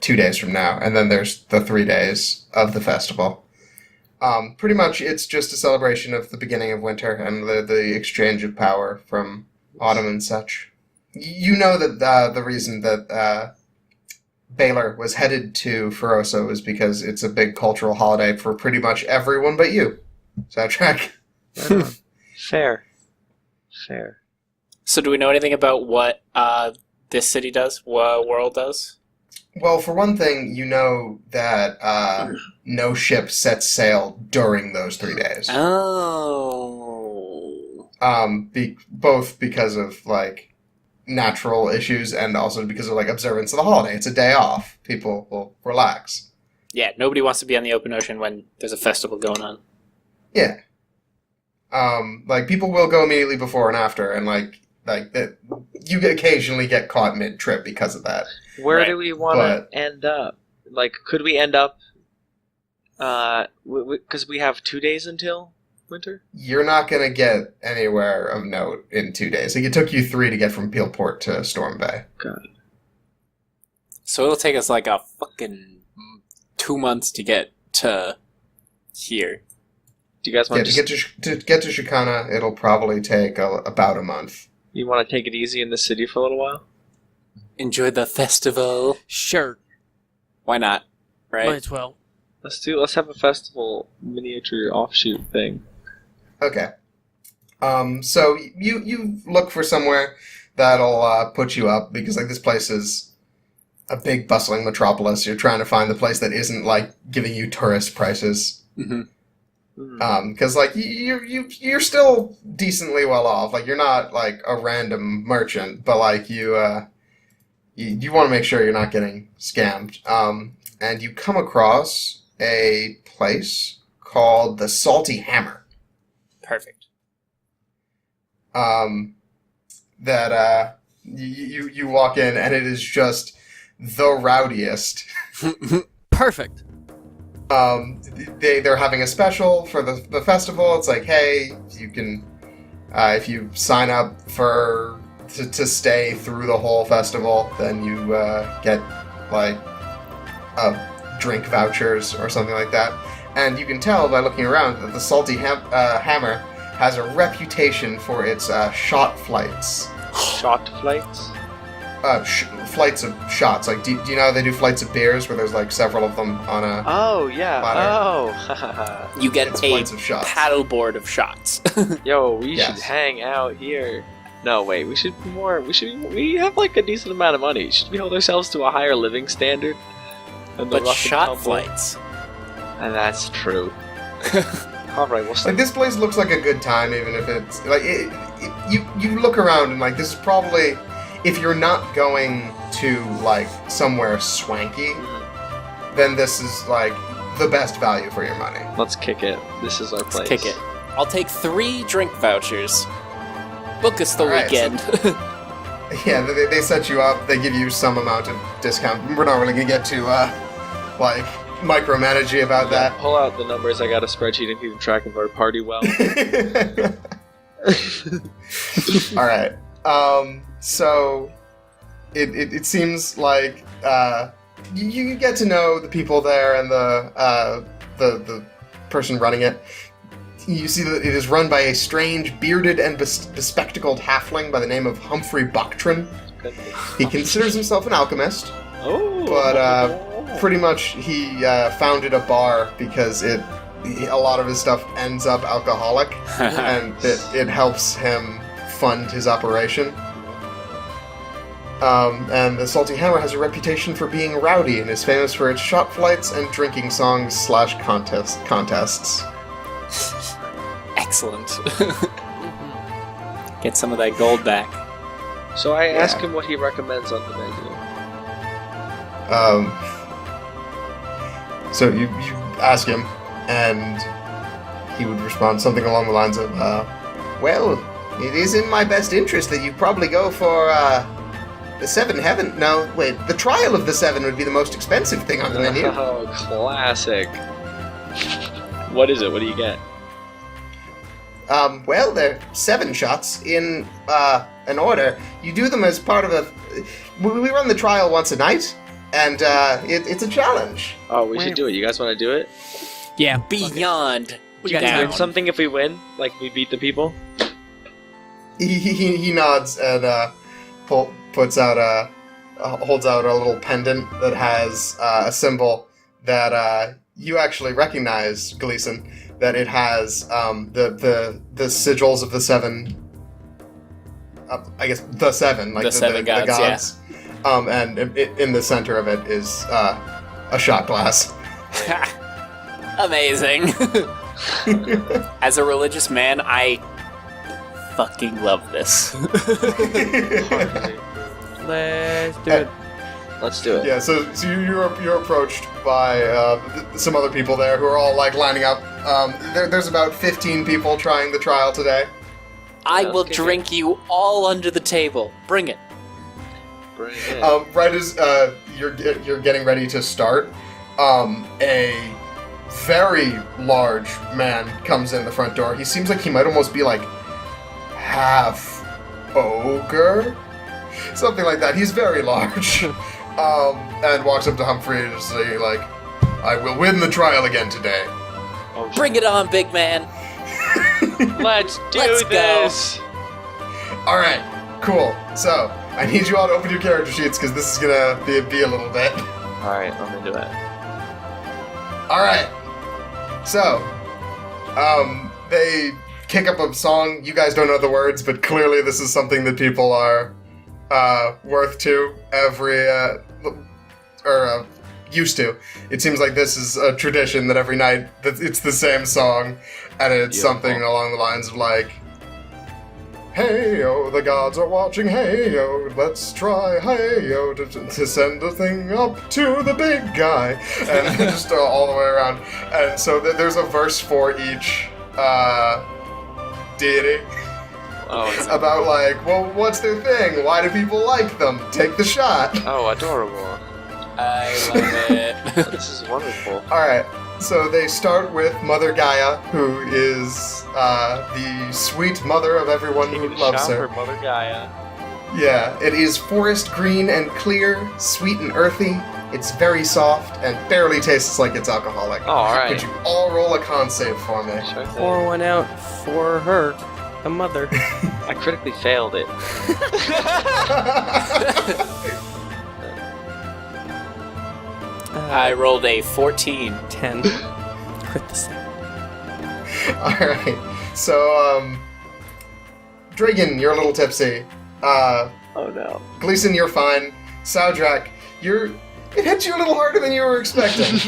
2 days from now, and then there's the 3 days of the festival. Pretty much, it's just a celebration of the beginning of winter and the exchange of power from autumn and such. You know that the reason that Baylor was headed to Ferosa was because it's a big cultural holiday for pretty much everyone but you. Soundtrack. Right on. Fair. So do we know anything about what this city does? What world does? Well, for one thing, you know that no ship sets sail during those 3 days. Oh. Both because of like natural issues and also because of like observance of the holiday. It's a day off. People will relax. Yeah, nobody wants to be on the open ocean when there's a festival going on. Yeah. Like people will go immediately before and after, and like that. You occasionally get caught mid-trip because of that. Where Right. do we want to end up? Like, could we end up? Because we have 2 days until winter. You're not gonna get anywhere of note in 2 days. Like it took you 3 to get from Peelport to Storm Bay. So it'll take us like a fucking 2 months to get to here. Do you guys want Yeah, to get to Chicana, it'll probably take about a month. You want to take it easy in the city for a little while? Enjoy the festival. Sure. Why not? Right? Might as well. Let's have a festival miniature offshoot thing. Okay. So you look for somewhere that'll put you up because like this place is a big bustling metropolis. You're trying to find the place that isn't like giving you tourist prices. Mm-hmm. Because like you're still decently well off. Like you're not like a random merchant, but like you want to make sure you're not getting scammed. And you come across a place called the Salty Hammer. Perfect. That you walk in and it is just the rowdiest. Perfect. They're having a special for the festival. It's like, hey, you can if you sign up to stay through the whole festival, then you get like drink vouchers or something like that. And you can tell by looking around that the Salty Hammer has a reputation for its shot flights. Shot flights? Flights of shots. Like, do you know how they do flights of beers where there's like several of them on a Oh, yeah. platter? Oh. You get It's a flights of shots. paddleboard of shots. Yo, we Yes. should hang out here. No, wait, we have like a decent amount of money. Should we hold ourselves to a higher living standard? than the But rough and shot tumble? flights. And that's true. Alright, we'll Like start. this place looks like a good time, even if it's like you look around and like this is probably if you're not going to like somewhere swanky, then this is like the best value for your money. Let's kick it. This is our Let's place. kick it. I'll take 3 drink vouchers. Book us the Alright, so- weekend. Yeah, they set you up. They give you some amount of discount. We're not really gonna get to like micromanaging about Yeah, that. pull out the numbers. I got a spreadsheet and keep track of our party well. All right. So it seems like you get to know the people there and the person running it. You see that it is run by a strange, bearded and bespectacled halfling by the name of Humphrey Bucktron. He considers himself an alchemist, Oh, but pretty much he founded a bar because it a lot of his stuff ends up alcoholic, and it helps him fund his operation. And the Salty Hammer has a reputation for being rowdy and is famous for its shot flights and drinking songs / contests. Excellent. Get some of that gold back. So I ask him what he recommends on the menu. So you ask him, and he would respond something along the lines of, well, it is in my best interest that you probably go for, the 7 heaven. No, wait, the trial of the 7 would be the most expensive thing on the menu. Oh, classic. What is it? What do you get? Well, they're 7 shots in, an order. You do them as part of a... We run the trial once a night, and, it's a challenge. Oh, we should do it. You guys want to do it? Yeah. Beyond. We Do got you down. win something if we win? Like, we beat the people? He nods and, holds out a little pendant that has a symbol that you actually recognize, Gleason. That it has the sigils of the 7. I guess the 7, like The 7 gods, yeah. gods. And in the center of it is a shot glass. Amazing. As a religious man, I fucking love this. Let's do it. Let's do it. Yeah, so you're approached by some other people there who are all like lining up. There's about 15 people trying the trial today. I Sounds will good. drink you all under the table. Bring it. Bring it. Right as you're getting ready to start, a very large man comes in the front door. He seems like he might almost be like half ogre, something like that. He's very large, and walks up to Humphrey and say like, "I will win the trial again today." Oh, Bring it on, big man. Let's do Let's go. this! All right, cool. So I need you all to open your character sheets because this is gonna be a little bit. Alright, I'm into it. All right. So, they kick up a song. You guys don't know the words, but clearly this is something that people are worth to every used to. It seems like this is a tradition that every night that it's the same song, and it's Beautiful. something along the lines of like, "Hey-yo, the gods are watching, hey-yo, let's try, hey-yo, to send a thing up to the big guy," and just all the way around. And so there's a verse for each deity Oh, it's, about like, well, what's their thing? Why do people like them? Take the shot. oh, adorable. I love it. This is wonderful. Alright, so they start with Mother Gaia, who is the sweet mother of everyone who loves her. Mother Gaia. Yeah, it is forest green and clear, sweet and earthy. It's very soft and barely tastes like it's alcoholic. Oh, alright. Could you all roll a con save for me? Sure thing. Pour one out for her, the mother. I critically failed it. I rolled a 14. 10. Crit the second. Alright, so, Dragon, you're a little tipsy. Oh no. Gleason, you're fine. Soudrak, it hit you a little harder than you were expecting.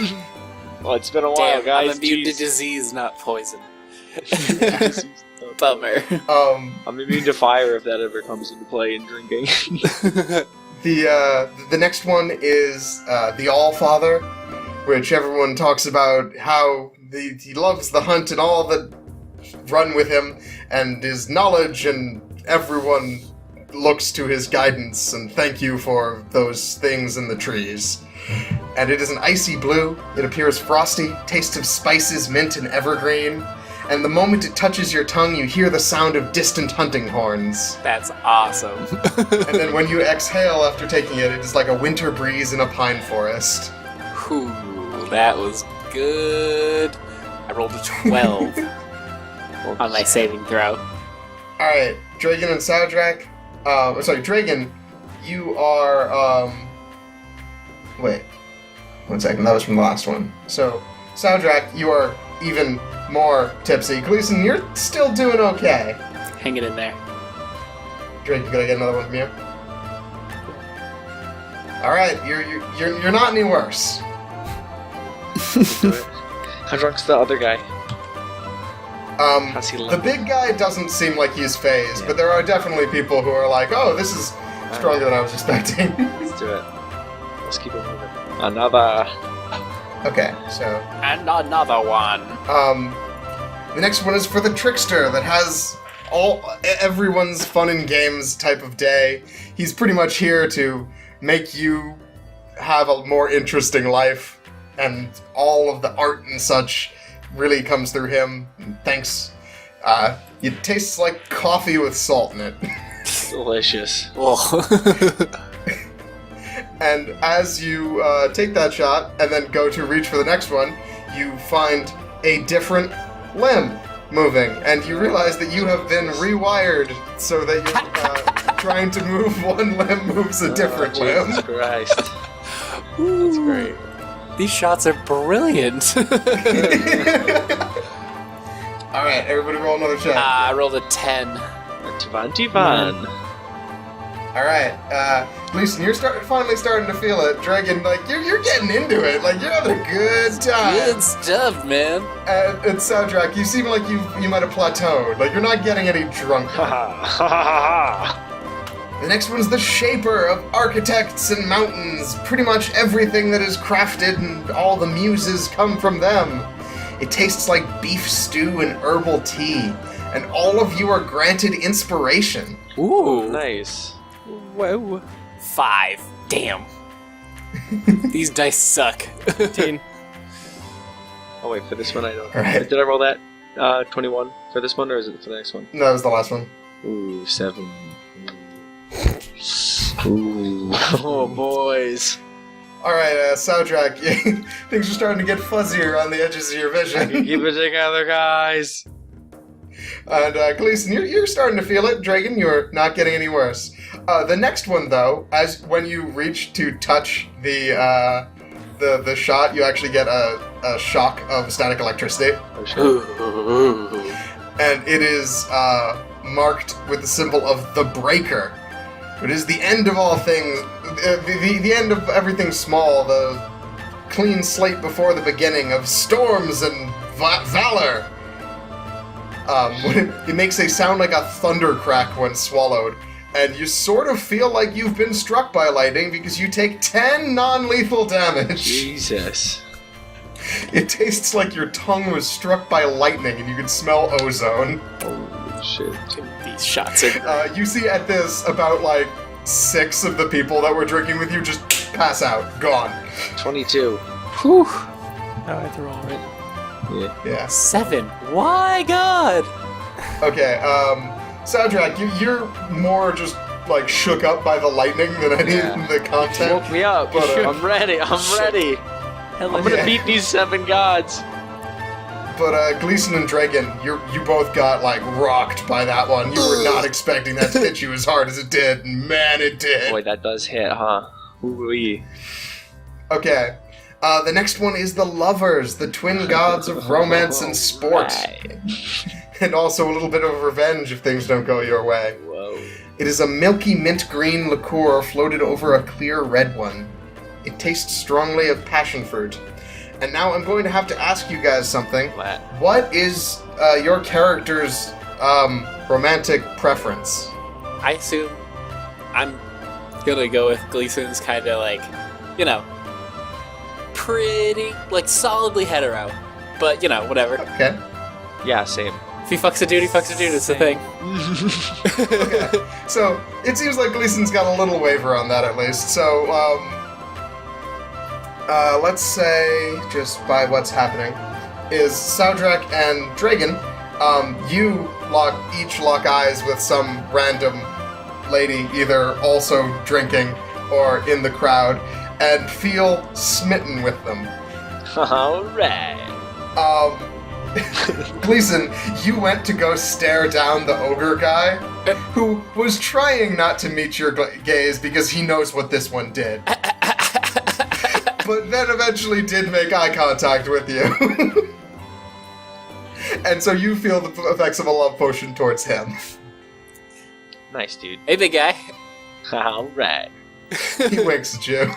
Well, it's been a while, Damn, guys. I'm immune to Jeez. disease, not poison. Bummer. I'm immune to fire if that ever comes into play in drinking. The next one is the All-Father, which everyone talks about how he loves the hunt and all that run with him, and his knowledge, and everyone looks to his guidance, and thank you for those things in the trees. And it is an icy blue, it appears frosty, taste of spices, mint, and evergreen, and the moment it touches your tongue, you hear the sound of distant hunting horns. That's awesome. And then when you exhale after taking it, it is like a winter breeze in a pine forest. Whew, that was good. I rolled a 12 on my saving throw. Alright, Dragon and Soudrak. Dragon, you are, wait. 1 second, that was from the last one. So, Soudrak, you are even more tipsy. Gleason, you're still doing okay. Hang it in there. Drake, you gotta get another one from you. All right, you're not any worse. How drunk's the other guy? How's he The looking? big guy doesn't seem like he's phased, but there are definitely people who are like, "Oh, this is stronger than I was expecting." Let's do it. Let's keep it moving. Another. Okay, so And another one. the next one is for the trickster that has everyone's fun and games type of day. He's pretty much here to make you have a more interesting life, and all of the art and such really comes through him. Thanks. It tastes like coffee with salt in it. Delicious. And as you take that shot and then go to reach for the next one, you find a different limb moving, and you realize that you have been rewired so that you're trying to move one limb moves a different limb. Jesus Christ. That's great. These shots are brilliant. Alright, everybody roll another check. I rolled a 10. A Tivan. Alright, Gleason, you're finally starting to feel it. Dragon, like, you're getting into it. Like, you're having a good time. Good stuff, man. And Soundtrack, you seem like you might have plateaued. Like, you're not getting any drunk. The next one's the Shaper of Architects and Mountains. Pretty much everything that is crafted and all the muses come from them. It tastes like beef stew and herbal tea. And all of you are granted inspiration. Ooh. Nice. Whoa. 5. Damn. These dice suck. 15. Oh wait, for this one I don't. Alright. Did I roll that? 21 for this one, or is it for the next one? No, that was the last one. Ooh, 7. Ooh. Oh, boys. Alright, Soundtrack, things are starting to get fuzzier on the edges of your vision. Keep it together, guys. And Gleason, you're starting to feel it. Dragon, you're not getting any worse. The next one, though, when you reach to touch the shot, you actually get a shock of static electricity, Oh, shit. Ooh. and it is marked with the symbol of the Breaker. It is the end of all things, the end of everything small, the clean slate before the beginning of storms and valor. It makes a sound like a thunder crack when swallowed, and you sort of feel like you've been struck by lightning because you take 10 non-lethal damage. Jesus. It tastes like your tongue was struck by lightning and you can smell ozone. Holy shit. These shots are. You see at this about like 6 of the people that were drinking with you just pass out, gone. 22. Whew. Now I have to roll, right? Yeah. Yeah. 7. Why, God? Okay, Soundtrack, you're more just like shook up by the lightning than any Yeah. of the content. Woke me up. But, I'm ready. I'm ready. Hell I'm gonna yeah. beat these 7 gods. But Gleason and Dragon, you both got like rocked by that one. You were not expecting that to hit you as hard as it did, and man, it did. Boy, that does hit, huh? Ooh-wee. Okay, the next one is the Lovers, the twin gods of romance and sport, Right. and also a little bit of revenge if things don't go your way. Whoa. It is a milky mint green liqueur floated over a clear red one. It tastes strongly of passion fruit. And now I'm going to have to ask you guys something. What? What is your character's romantic preference? I assume I'm gonna go with Gleason's kind of like, you know, pretty, like solidly hetero. But, you know, whatever. Okay. Yeah, same. If he fucks a dude, he fucks a dude. It's the thing. Okay. So it seems like Gleason's got a little waiver on that at least. So let's say, just by what's happening, is Soundtrack and Dragon, you each lock eyes with some random lady, either also drinking or in the crowd, and feel smitten with them. Alright. Gleason, you went to go stare down the ogre guy, who was trying not to meet your gaze because he knows what this one did. But then eventually did make eye contact with you. And so you feel the effects of a love potion towards him. Nice, dude. Hey, big guy. Alright. He winks at you.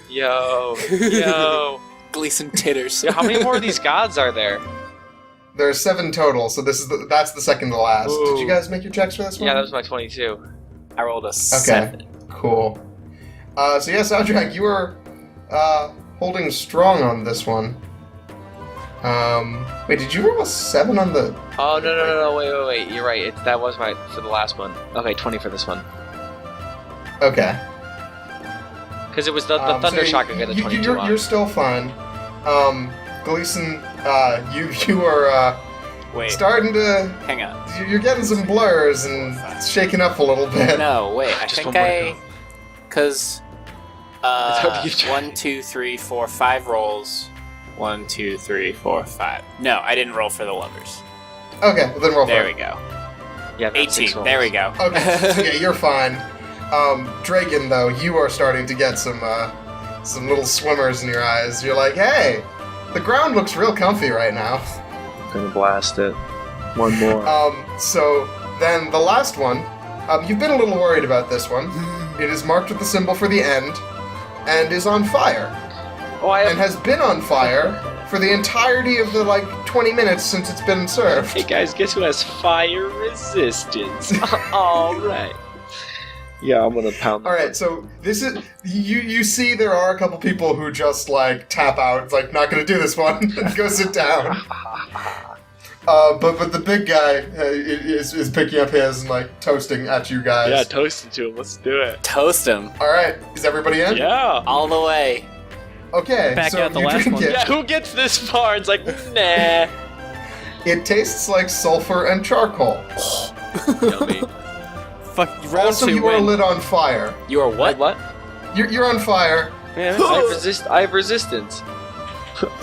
Yo. Gleason titters. Yo, how many more of these gods are there? There are 7 total, so that's the second to last. Ooh. Did you guys make your checks for this one? Yeah, that was my 22. I rolled a Okay, 7. cool. So yes, Adrian, you are holding strong on this one. Wait, did you roll a 7 on the... Oh, no, wait. You're right. That was for the last one. Okay, 20 for this one. Okay. Because it was the Thunder Shock I got a 22 on. You're still fine. Gleason, you are Wait, starting to... hang on. You're getting some blurs and it's shaking up a little bit. No, wait, I Just think one more Because... how you try. 1, 2, 3, 4, 5 rolls. 1, 2, 3, 4, 5. No, I didn't roll for the lovers. Okay, well then roll for There it. we go. Yeah, that's 6 18. rolls. There we go. Okay, yeah, you're fine. Dragon, though, you are starting to get some little swimmers in your eyes. You're like, hey, the ground looks real comfy right now. I'm gonna blast it. One more. So then the last one, you've been a little worried about this one. It is marked with the symbol for the end, and is on fire. And has been on fire for the entirety of the, 20 minutes since it's been served. Hey guys, guess who has fire resistance? Alright. Yeah, I'm gonna pound. Alright, so this is... You see there are a couple people who just, tap out. It's not gonna do this one. And go sit down. But the big guy is picking up his and, toasting at you guys. Yeah, toast it to him. Let's do it. Toast him. Alright, is everybody in? Yeah. All the way. Okay, Back so out the you last drink one. it. Yeah, who gets this far? It's like, nah. It tastes like sulfur and charcoal. Yummy. Fuck, round Also, 2 you are win. lit on fire. You are what? What? You're on fire. Yeah, I have resistance.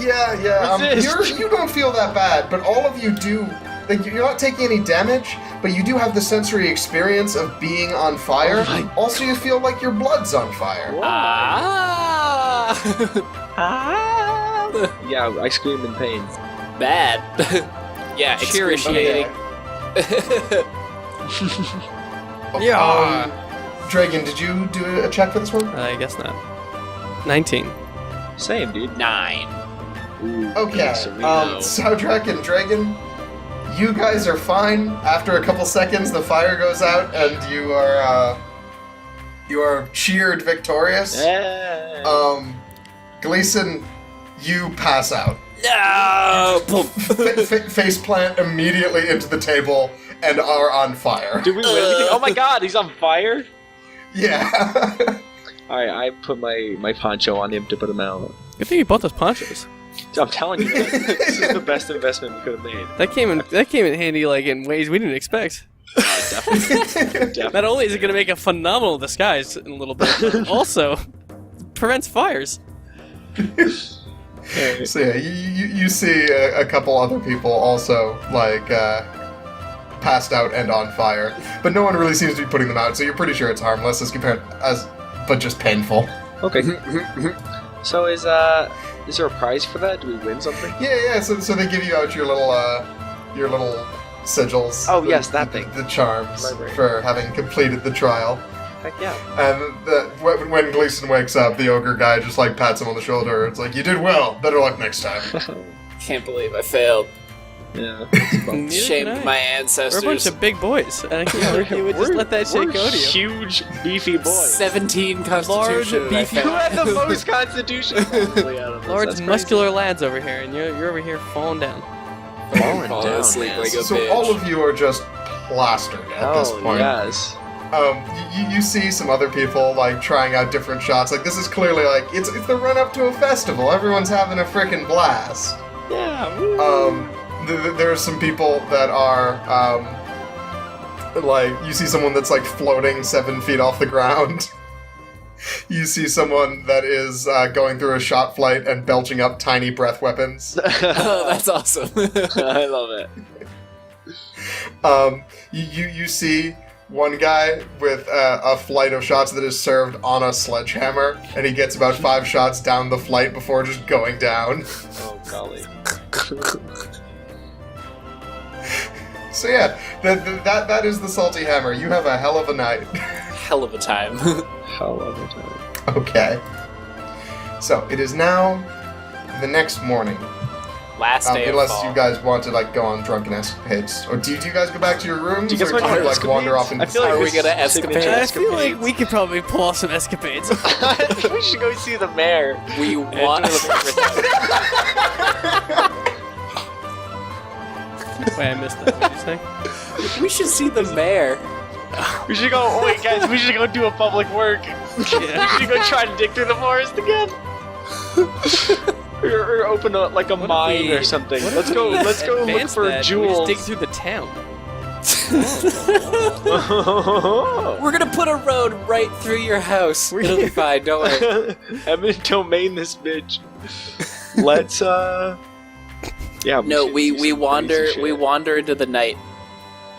Yeah. Resist. You don't feel that bad, but all of you do. You're not taking any damage, but you do have the sensory experience of being on fire. Oh my Also, you feel like your blood's on fire. Ah! Yeah, I scream in pain. Bad. Yeah, Cheery excruciating. Yeah. Dragon, did you do a check for this one? I guess not. 19. Same, dude. 9. Ooh, Okay. so we know. Soundtrack and Dragon, you guys are fine. After a couple seconds, the fire goes out, and you are cheered victorious. Yeah. Gleason, you pass out. No! Boom. Face plant immediately into the table and are on fire. Did we win anything? Oh my god, he's on fire? Yeah. Alright, I put my poncho on him to put him out. Good thing you bought those ponchos. I'm telling you, man, this is the best investment we could have made. That came in handy in ways we didn't expect. Definitely. Not only is it going to make a phenomenal disguise in a little bit, but also prevents fires. So yeah, you see a couple other people also passed out and on fire, but no one really seems to be putting them out. So you're pretty sure it's harmless but just painful. Okay. So is there a prize for that? Do we win something? Yeah. So they give you out your little sigils. Oh, yes, that thing. The charms Right. for having completed the trial. Heck yeah. And when Gleason wakes up, the ogre guy just pats him on the shoulder. It's like, you did well. Better luck next time. Can't believe I failed. Yeah. Neither Shamed can I. my We're a ancestors. bunch of big boys. And I can't believe you would just let that shit We're go to you. huge, beefy boys. 17 constitution. I beefy- Who failed. had the most constitution? Probably out of us. Large, That's crazy. muscular lads over here, and you're over here falling down. Falling Falling down, asleep man. like a So bitch. all of you are just plastered at this Oh, point. yes. You see some other people trying out different shots. This is clearly it's the run up to a festival. Everyone's having a frickin' blast. Yeah. Woo. There are some people that are you see someone that's floating 7 feet off the ground. You see someone that is going through a shot flight and belching up tiny breath weapons. Oh, that's awesome. I love it. You see one guy with a flight of shots that is served on a sledgehammer, and he gets about 5 shots down the flight before just going down. Oh, golly. So yeah, that is the Salty Hammer. You have a hell of a night. Hell of a time. Hell of a time. Okay. So it is now the next morning. Last day of unless fall. you guys want to like go on drunken escapades, or do you guys go back to your rooms, Do you guys or do want to you like wander off into I feel like Are we this gonna is signature escapade? I feel like escapades. we could probably pull off some escapades. We should go see the mayor. We want. Wait, I missed that. What did you say? We should see the mayor. We should go. Oh, wait, guys, we should go do a public work. We should go try to dig through the forest again. or open a like a What if mine we- or something. what if Let's go. we Let's go look advance for that? We jewels. just dig through the town. We're gonna put a road right through your house. It'll be fine. Don't worry. Eminent domain this bitch. Let's yeah. No, should we do some wander. crazy shit. We wander into the night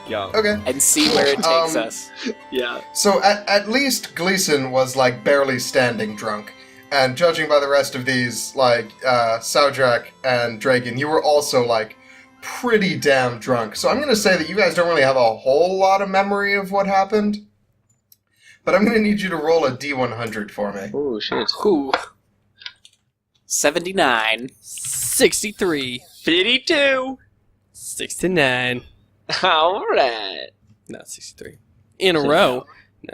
Yeah. Okay. and see where it takes Um, us. Yeah. So at least Gleason was like barely standing drunk, and judging by the rest of these, like Saudrak and Dragon, you were also like pretty damn drunk. So I'm gonna say that you guys don't really have a whole lot of memory of what happened, but I'm gonna need you to roll a D100 for me. Oh shit. Who? 79. 63. 52. 69. All right. Not 63. In a row.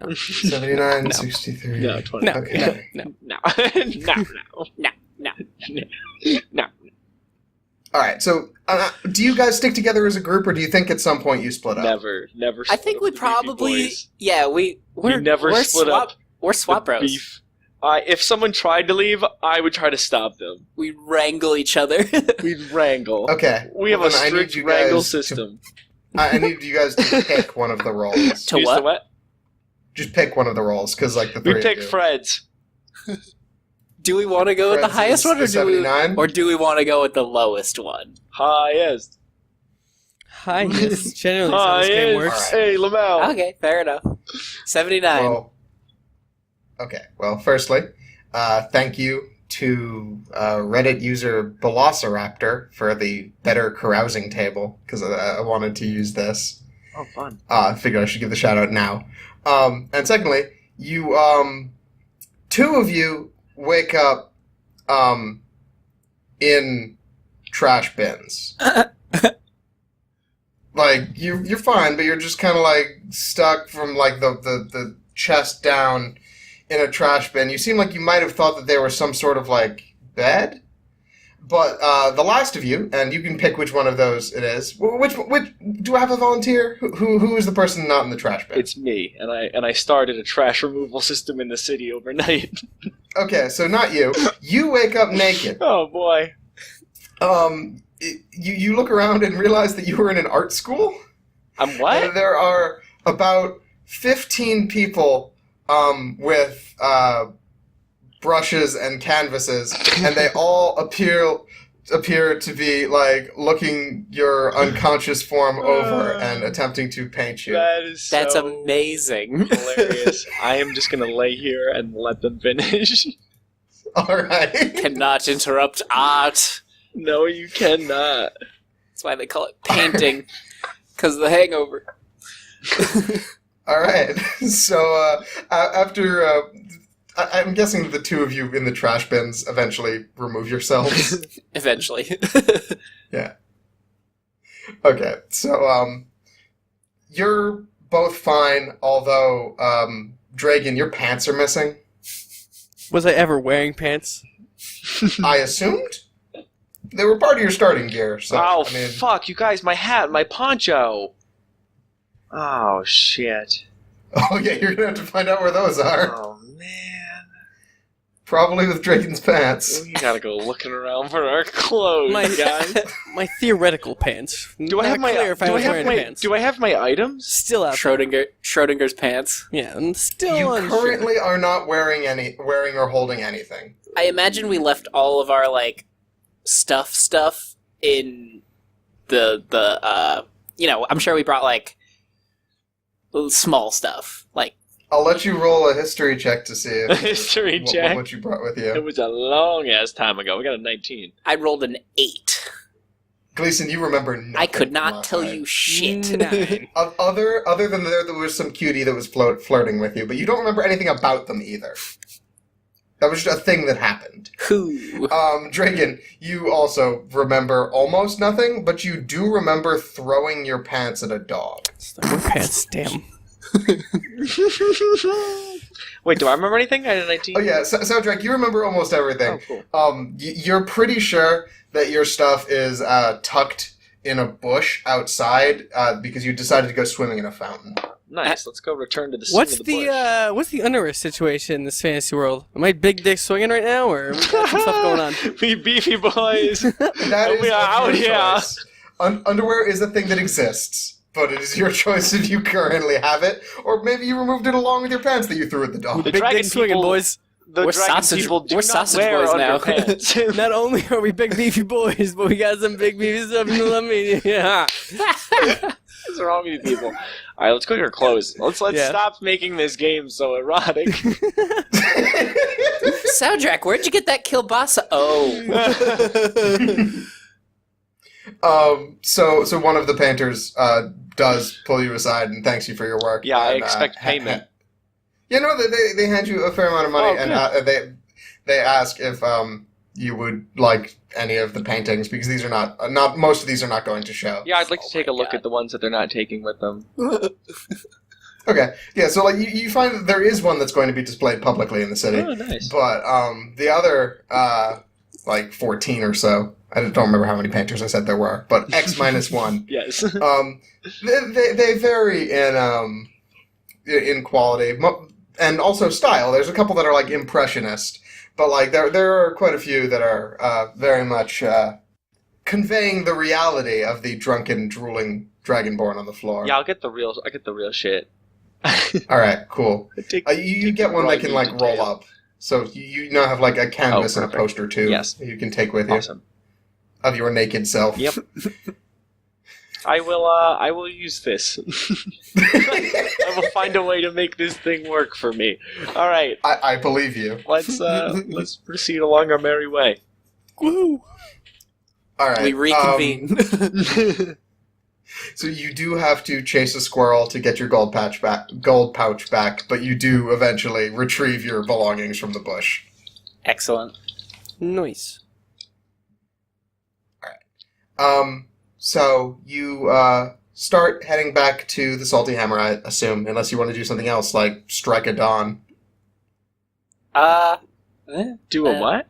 No. 79, No. 63. No, 20. No. Okay. No. No. No. All right. So do you guys stick together as a group, or do you think at some point you split up? Never. I think we probably. Yeah, we're never we're split swap, up. We're swap The bros. beef. If someone tried to leave, I would try to stop them. We wrangle each other. We'd wrangle. Okay. We have Well, a then I need strict you wrangle guys to- system. I need you guys to pick one of the rolls. To Use what? the what? Just pick one of the rolls, because like the three We of pick you. Fred's. Do we want to go with the Fred's highest is one, the 79? or do we want to go with the lowest one? Highest. Highest. Generally, how this game Highest. works. Hey, Lamau. Okay, fair enough. 79. Well, okay. Well, firstly, thank you to Reddit user Velociraptor for the better carousing table, because I wanted to use this. Oh, fun. I figured I should give the shout out now. And secondly, you, two of you wake up in trash bins. Like, you're fine, but you're just kind of like stuck from like the chest down in a trash bin. You seem like you might have thought that there was some sort of like bed, but the last of you, and you can pick which one of those it is. Which do I have a volunteer? Who is the person not in the trash bin? It's me, and I started a trash removal system in the city overnight. Okay, so not you. You wake up naked. Oh boy. You look around and realize that you were in an art school. I'm what? There are about 15 people with brushes and canvases, and they all appear to be like looking your unconscious form over and attempting to paint you. That is so That's amazing. hilarious. I am just gonna lay here and let them finish. All right. Cannot interrupt art. No, you cannot. That's why they call it painting. Because of the hangover. All right. So after, I'm guessing that the two of you in the trash bins eventually remove yourselves. Eventually. Yeah. Okay. So you're both fine, although Dragon, your pants are missing. Was I ever wearing pants? I assumed they were part of your starting gear. So Oh, I mean, fuck, you guys, my hat, my poncho. Oh, shit. oh yeah, you're gonna have to find out where those are. Oh, man. Probably with Dragon's pants. We gotta go looking around for our clothes, My guys. my theoretical pants. Do I have my clear if I do I was have wearing my pants? do I have my items? Still out. Schrodinger's pants. Yeah, I'm still You unsure. currently are not wearing or holding anything. I imagine we left all of our, like, stuff in the I'm sure we brought, like, small stuff. Like, I'll let you roll a history check to see if A history check? what you brought with It you. was a long ass time ago. We got a 19. I rolled an 8. Gleason, you remember nothing. I could from not last tell night. you shit. 9. Other than there was some cutie that was flirting with you, but you don't remember anything about them either. That was just a thing that happened. Who? Dragon, you also remember almost nothing, but you do remember throwing your pants at a dog. Pants, damn. Wait, do I remember anything? I did 19. Oh yeah, so Drake, you remember almost everything. Oh, cool. You're pretty sure that your stuff is tucked in a bush outside because you decided to go swimming in a fountain. Nice. Let's go return to the scene What's of the bush. what's the underwear situation in this fantasy world? Am I big dick swinging right now, or we got some stuff going on? We beefy boys. That is we are out of your here. choice. Underwear is a thing that exists, but it is your choice if you currently have it, or maybe you removed it along with your pants that you threw at the dog. The Big dragon dick swinging, people- boys. The We're dragon sausage- people do we're not sausage wear boys now. underpants. Not only are we big beefy boys, but we got some big beefy stuff in the media. Yeah. What's wrong with you people? All right, let's go to your clothes. Let's Yeah. stop making this game so erotic. Soundtrack, where'd you get that kielbasa? Oh. So one of the painters does pull you aside and thanks you for your work. Yeah, I and, expect payment. You know, they hand you a fair amount of money, Oh, and they ask if you would like any of the paintings because these are not most of these are not going to show. Yeah, I'd like to Oh take a my look God. at the ones that they're not taking with them. Okay, yeah. So like you find that there is one that's going to be displayed publicly in the city, Oh, nice. but the other like 14 or so. I don't remember how many painters I said there were, but X minus one. Yes. They vary in quality and also style. There's a couple that are like impressionist, but like there are quite a few that are very much conveying the reality of the drunken, drooling dragonborn on the floor. Yeah, I get the real shit. All right, cool. Take- You get one that can like roll up, so you now have like a canvas and a perfect. poster too. Yes. that you can take with you Awesome. of your naked self. Yep. I will use this. I will find a way to make this thing work for me. All right, I believe you. let's proceed along our merry way. Woo! All right, We reconvene. So you do have to chase a squirrel to get your gold pouch back, but you do eventually retrieve your belongings from the bush. Excellent. Nice. So you start heading back to the Salty Hammer, I assume, unless you want to do something else like strike a dawn. Do a what?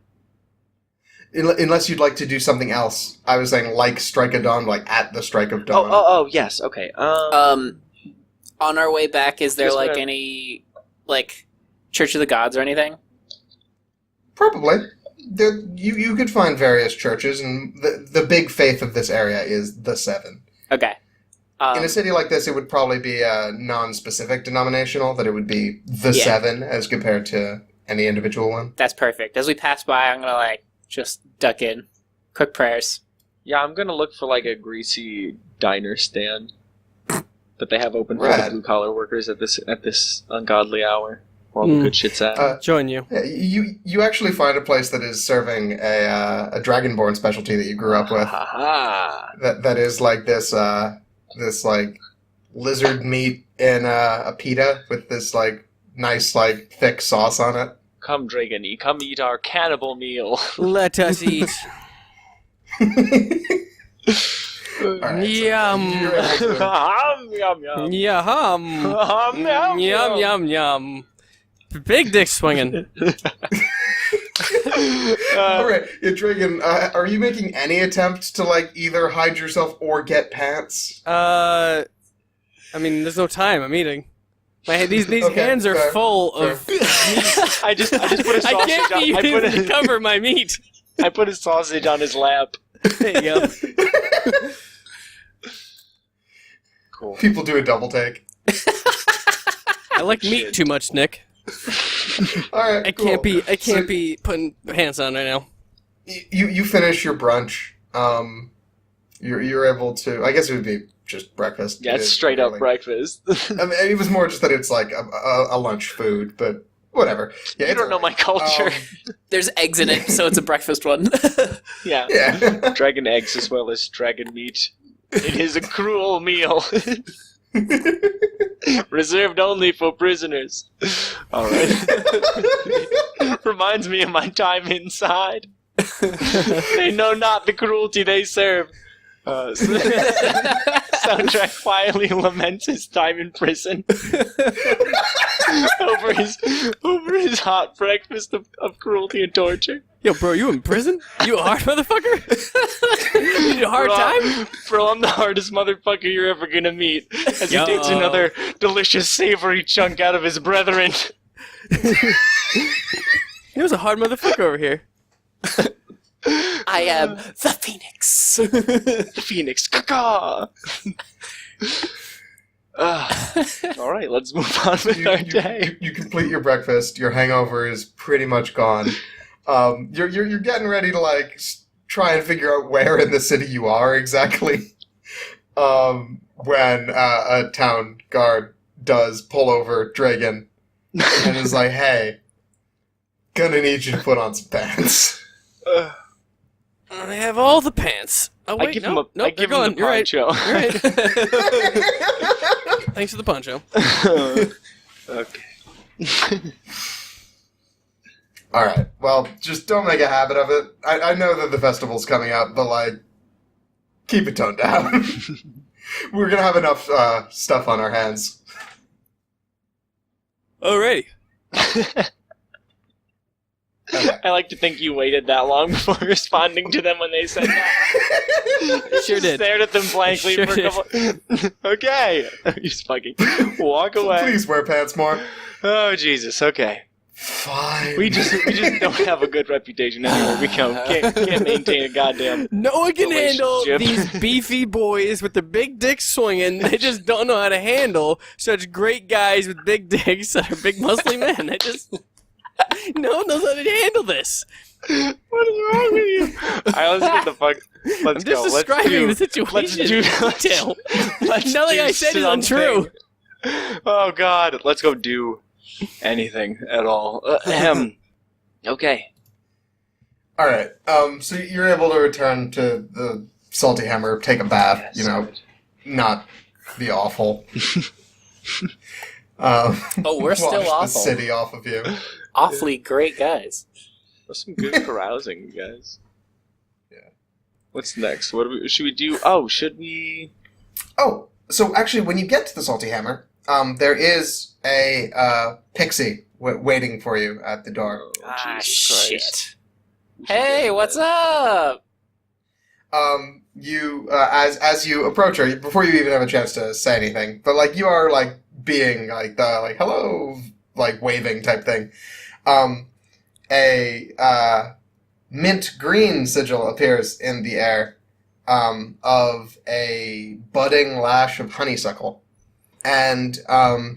Unless you'd like to do something else. I was saying like strike a dawn, like at the strike of dawn. Oh, yes. Okay. On our way back, is there Yes, like ma'am. any like Church of the Gods or anything? Probably. You could find various churches, and the big faith of this area is the Seven. Okay. In a city like this, it would probably be a non-specific denominational, that it would be the Yeah. Seven as compared to any individual one. That's perfect. As we pass by, I'm gonna like just duck in, quick prayers. Yeah, I'm gonna look for like a greasy diner stand that they have open for the Rad. blue collar workers at this ungodly hour, where all the good shit's at. Join you. Yeah, you actually find a place that is serving a Dragonborn specialty that you grew up with. Ha That is like this like lizard meat in a pita with this like nice like thick sauce on it. Come, Dragony, come eat our cannibal meal. Let us eat. All right, Yum. So you're able to- Yum, yum, yum. Yum. Yum, Yum, yum, yum. Big dick swinging. All right, yeah, Dragon, are you making any attempt to like either hide yourself or get pants? I mean, there's no time. I'm eating. These Okay, hands are fair, full of meat. I just put a sausage I can't be on. used to cover my meat. I put a sausage on his lap. There you go. Cool. People do a double take. I like meat too much, Nick. All right, I cool. can't be putting pants on right now. You finish your brunch. You're able to. I guess it would be just breakfast. Yeah, it's It is straight up really- breakfast. I mean, it was more just that it's like a lunch food, but whatever. Yeah, You it's don't know my alright. culture. There's eggs in it, so it's a breakfast one. Yeah. Yeah. Dragon eggs as well as dragon meat. It is a cruel meal. Reserved only for prisoners. Alright. Reminds me of my time inside. They know not the cruelty they serve. Soundtrack quietly laments his time in prison over his hot breakfast of cruelty and torture. Yo, bro, you in prison? You a hard motherfucker? You need a hard time? Bro, I'm the hardest motherfucker you're ever gonna meet. As he Yo. takes another delicious, savory chunk out of his brethren. He was a hard motherfucker over here. I am the Phoenix. The Phoenix. Caca! Alright, let's move on with our day. You complete your breakfast. Your hangover is pretty much gone. You're getting ready to like try and figure out where in the city you are exactly. When a town guard does pull over Dragon and is like, "Hey, gonna need you to put on some pants." I have all the pants. Oh wait, I give no, him nope, they're gone. the You're right. poncho. You're right. Thanks for the poncho. Okay. All right. Well, just don't make a habit of it. I know that the festival's coming up, but like, keep it toned down. We're gonna have enough stuff on our hands. Alrighty. Okay. I like to think you waited that long before responding to them when they said that. Sure Just did. stared at them blankly Sure for a couple. Okay. You just fucking walk away. Please wear pants more. Oh Jesus. Okay. Fine. We just don't have a good reputation anywhere we go. Can't maintain a goddamn. No one can handle Relationship. these beefy boys with their big dicks swinging. They just don't know how to handle such great guys with big dicks that are big muscly men. They just no one knows how to handle this. What is wrong with you? Alright, let's get the fuck. Let's I'm just go. describing the Let's situation do in detail. Let's Nothing do I said is something. untrue. Oh God, let's go do anything at all. Okay. All right. So you're able to return to the Salty Hammer, take a bath. Yes, You know, good. not be awful. Oh, we're still wash awful. the city off of you. Awfully great guys. That's some good carousing, guys. Yeah. What's next? What should we do? Oh, should we? Oh, so actually, when you get to the Salty Hammer, there is a pixie waiting for you at the door. Oh, Jesus Christ. Hey, what's up? You as you approach her, before you even have a chance to say anything, but like you are like being like the like hello, like waving type thing. A mint green sigil appears in the air, of a budding lash of honeysuckle, and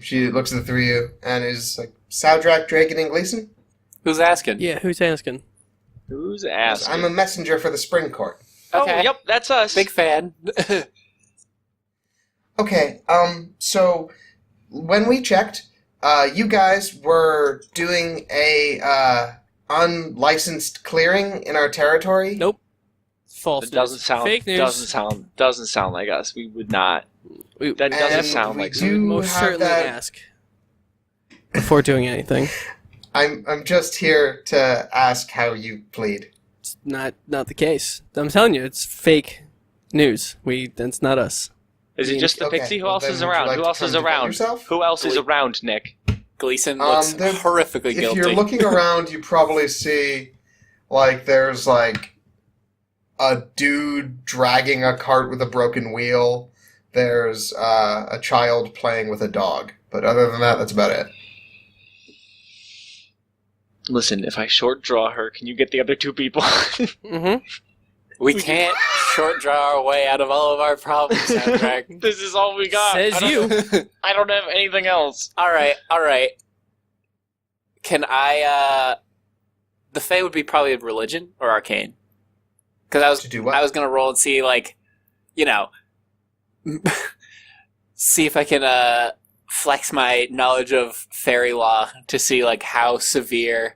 she looks at the three of you and is like, Soudrak, Dragon, and Gleason? Who's asking? Yeah, who's asking? Who's asking? I'm a messenger for the Spring Court. Okay. Oh, yep, that's us. Big fan. Okay, so when we checked, you guys were doing a unlicensed clearing in our territory. Nope. False. It doesn't news. sound. Fake news. Doesn't sound like us. We would not. We, That doesn't And sound we like. do- we most have certainly that- ask before doing anything. I'm just here to ask how you plead. It's not the case. I'm telling you, it's fake news. That's not us. Is it just the Okay, pixie? Who well, else then is would you around? like Who to else come is defend around? yourself? Who else is around, Nick? Gleason looks there- horrifically If guilty. you're looking around, you probably see, like, there's, like, a dude dragging a cart with a broken wheel. There's a child playing with a dog. But other than that, that's about it. Listen, if I short draw her, can you get the other two people? Mm-hmm. We can't short draw our way out of all of our problems, Soundtrack. This is all we got. Says I don't- you. I don't have anything else. all right. Can I, the Fae would be probably religion or arcane? Because To do what? I was gonna roll and see, like, you know, see if I can, flex my knowledge of fairy law to see like how severe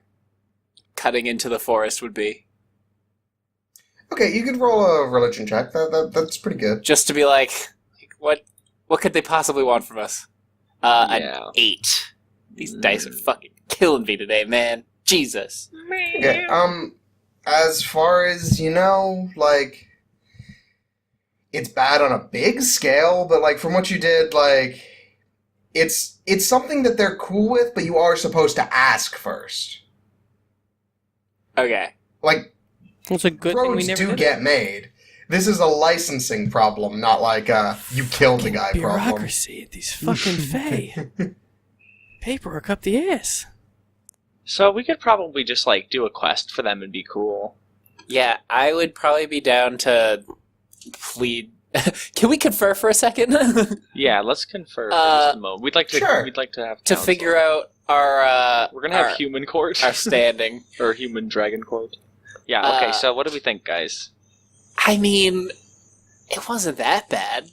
cutting into the forest would be. Okay, you could roll a religion check. That's pretty good. Just to be like what could they possibly want from us? Yeah. An 8. These dice are fucking killing me today, man. Jesus. Okay, as far as you know, like, it's bad on a big scale, but, like, from what you did, like, it's something that they're cool with, but you are supposed to ask first. Okay. Like, It's a good thing we roads never do did get made. This is a licensing problem, not like you killed the guy problem. bureaucracy, these fucking fae. Paperwork up the ass. So we could probably just like do a quest for them and be cool. Yeah, I would probably be down to plead. Can we confer for a second? Yeah, let's confer for just a moment. We'd like to. Sure. We'd like to have to counsel. figure out our We're gonna have human court our standing. or human dragon court. Yeah. Okay. So what do we think, guys? I mean, it wasn't that bad.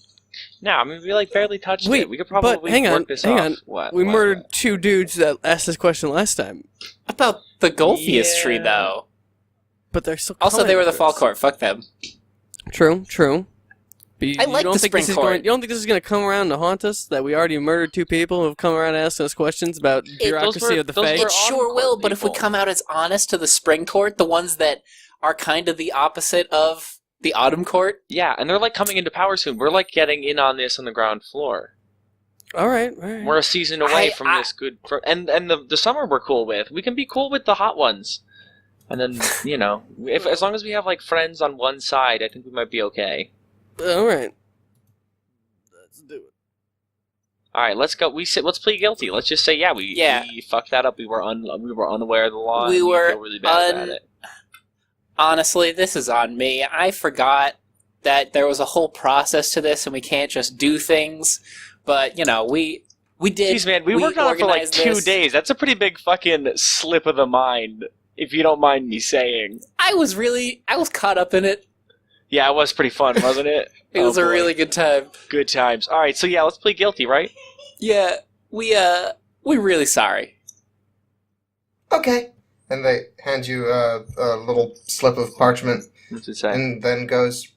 No, I mean we like barely touched Wait, it. We could probably but hang work on, this hang off. on. What? We what, murdered what? 2 dudes that asked this question last time, About the Golpheus tree, Yeah. though. but they're still. Also, they were the coming fall for us. court. Fuck them. True. But I like don't the think spring this is court. going. You don't think this is going to come around to haunt us? That we already murdered 2 people who have come around asking us questions about bureaucracy of the those fae. were It sure Autumn will, Court but if we people. come out as honest to the spring court, the ones that are kind of the opposite of the autumn court, Yeah, and they're like coming into power soon. We're like getting in on this on the ground floor. All right. We're a season away from this good. And the summer we're cool with. We can be cool with the hot ones. And then if as long as we have like friends on one side, I think we might be okay. All right. Let's do it. All right, let's go. Let's plead guilty. Let's just say we fucked that up. We were unaware of the law. We and were feel really bad about it. honestly, this is on me. I forgot that there was a whole process to this and we can't just do things. But, we did. Jeez, man, we worked on it for like organized 2 this. days. That's a pretty big fucking slip of the mind, if you don't mind me saying. I was caught up in it. Yeah, it was pretty fun, wasn't it? It was a boy. really good time. Good times. All right, so yeah, let's plead guilty, right? Yeah, we're really sorry. Okay. And they hand you a little slip of parchment, What's it say? and then goes,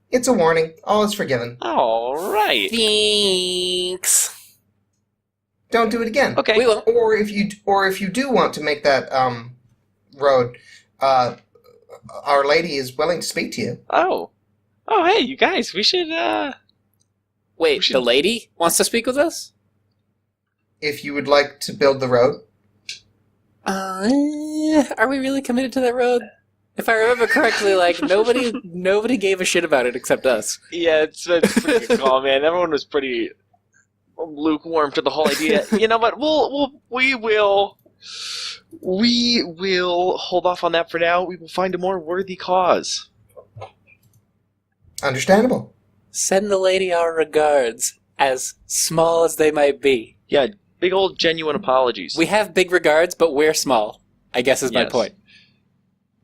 "It's a warning. All is forgiven. All right. Thanks. Don't do it again." Okay. We will. Or if you do want to make that road, Our Lady is willing to speak to you. Oh, hey, you guys, we should. Wait, We should- the lady wants to speak with us? If you would like to build the road. Are we really committed to that road? If I remember correctly, like nobody gave a shit about it except us. Yeah, it's pretty good call, man. Everyone was pretty lukewarm to the whole idea. You know what? We will hold off on that for now. We will find a more worthy cause. Understandable. Send the lady our regards, as small as they might be. Yeah, big old genuine apologies. We have big regards, but we're small, I guess is my Yes. point.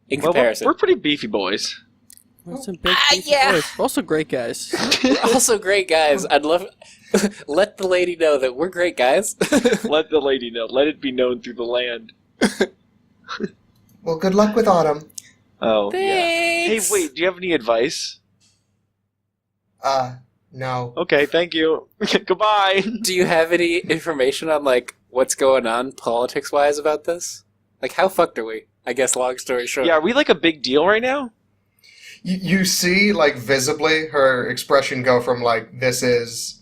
In Well, comparison. we're pretty beefy boys. We're some big beefy yeah. boys. We're also great guys. We're also great guys. I'd love... Let the lady know that we're great guys. Let the lady know. Let it be known through the land. Well, good luck with autumn. Oh, yeah. Hey, Thanks. wait, do you have any advice? No. Okay, thank you. Goodbye. Do you have any information on, like, what's going on politics-wise about this? Like, how fucked are we? I guess, long story short. Yeah, are we like a big deal right now? You see, like, visibly her expression go from, like, this is,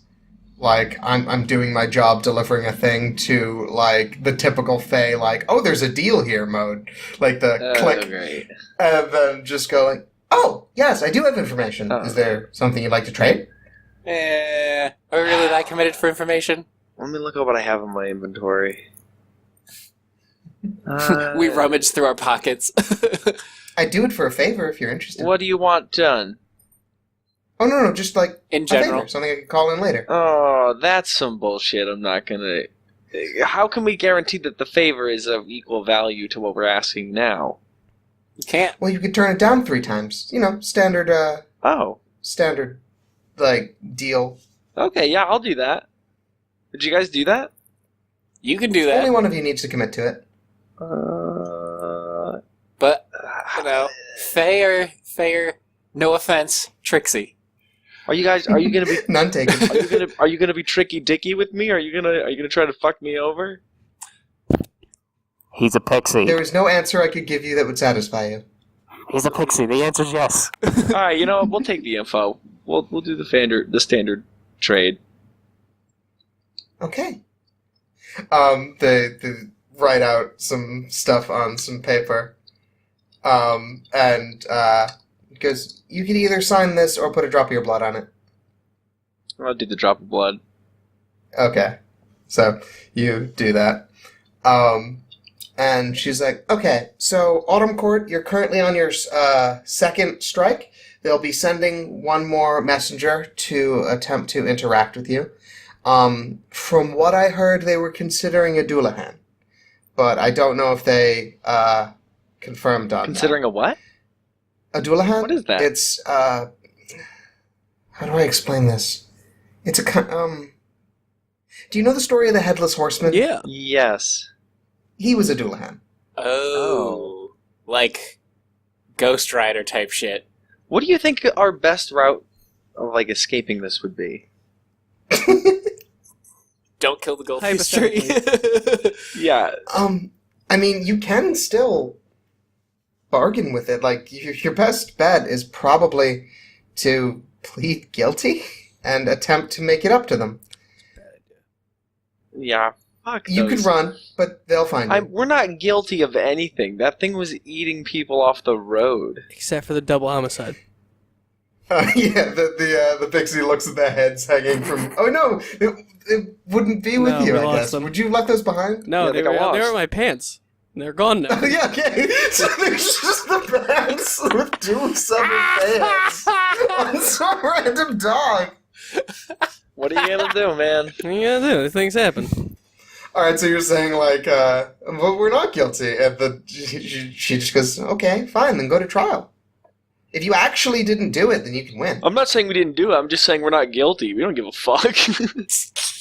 like, I'm doing my job delivering a thing to, like, the typical Fae, like, oh, there's a deal here mode. Like, the click. Great. And then just go, like, oh, yes, I do have information. Oh. Is there something you'd like to trade? Are we really that committed for information? Let me look at what I have in my inventory. We rummage through our pockets. I'd do it for a favor if you're interested. What do you want done? Oh, no, just, like, In a general. favor. Something I could call in later. Oh, that's some bullshit. I'm not gonna. How can we guarantee that the favor is of equal value to what we're asking now? You can't. Well, you could turn it down 3 times. You know, standard, Oh, like, deal. okay, yeah, I'll do that. Did you guys do that? You can do Only that, one of you needs to commit to it. but Faye or no offense, Trixie. Are you gonna be None taken. are you gonna be tricky dicky with me? Are you gonna try to fuck me over? He's a pixie. There is no answer I could give you that would satisfy you. He's a pixie. The answer's yes. All right, we'll take the info. We'll do the standard trade. Okay. They write out some stuff on some paper. And goes, you can either sign this or put a drop of your blood on it. I'll do the drop of blood. Okay. So you do that. And she's like, okay, so Autumn Court, you're currently on your second strike. They'll be sending one more messenger to attempt to interact with you. From what I heard, they were considering a Doulahan. But I don't know if they confirmed on Considering a what? that. A Doulahan? What is that? It's, how do I explain this? It's do you know the story of the Headless Horseman? Yeah. Yes. He was a Doulahan. Oh, like Ghost Rider type shit. What do you think our best route of escaping this would be? Don't kill the goldfish tree. Yeah. I mean, you can still bargain with it. Like, your best bet is probably to plead guilty and attempt to make it up to them. Yeah. Fuck You could those. run, but they'll find you. We're not guilty of anything. That thing was eating people off the road. Except for the double homicide. Yeah, the pixie looks at the heads hanging from... Oh, no! It wouldn't be with No, you, we I lost guess. them. Would you have left those behind? No, Yeah, they they were got in lost. my pants. They're gone now. Oh, yeah, okay. So there's just the pants with two separate pants on some random dog. What are you gonna do, man? What are you gonna do? These things happen. Alright, so you're saying, well, we're not guilty. And she just goes, okay, fine, then go to trial. If you actually didn't do it, then you can win. I'm not saying we didn't do it. I'm just saying we're not guilty. We don't give a fuck.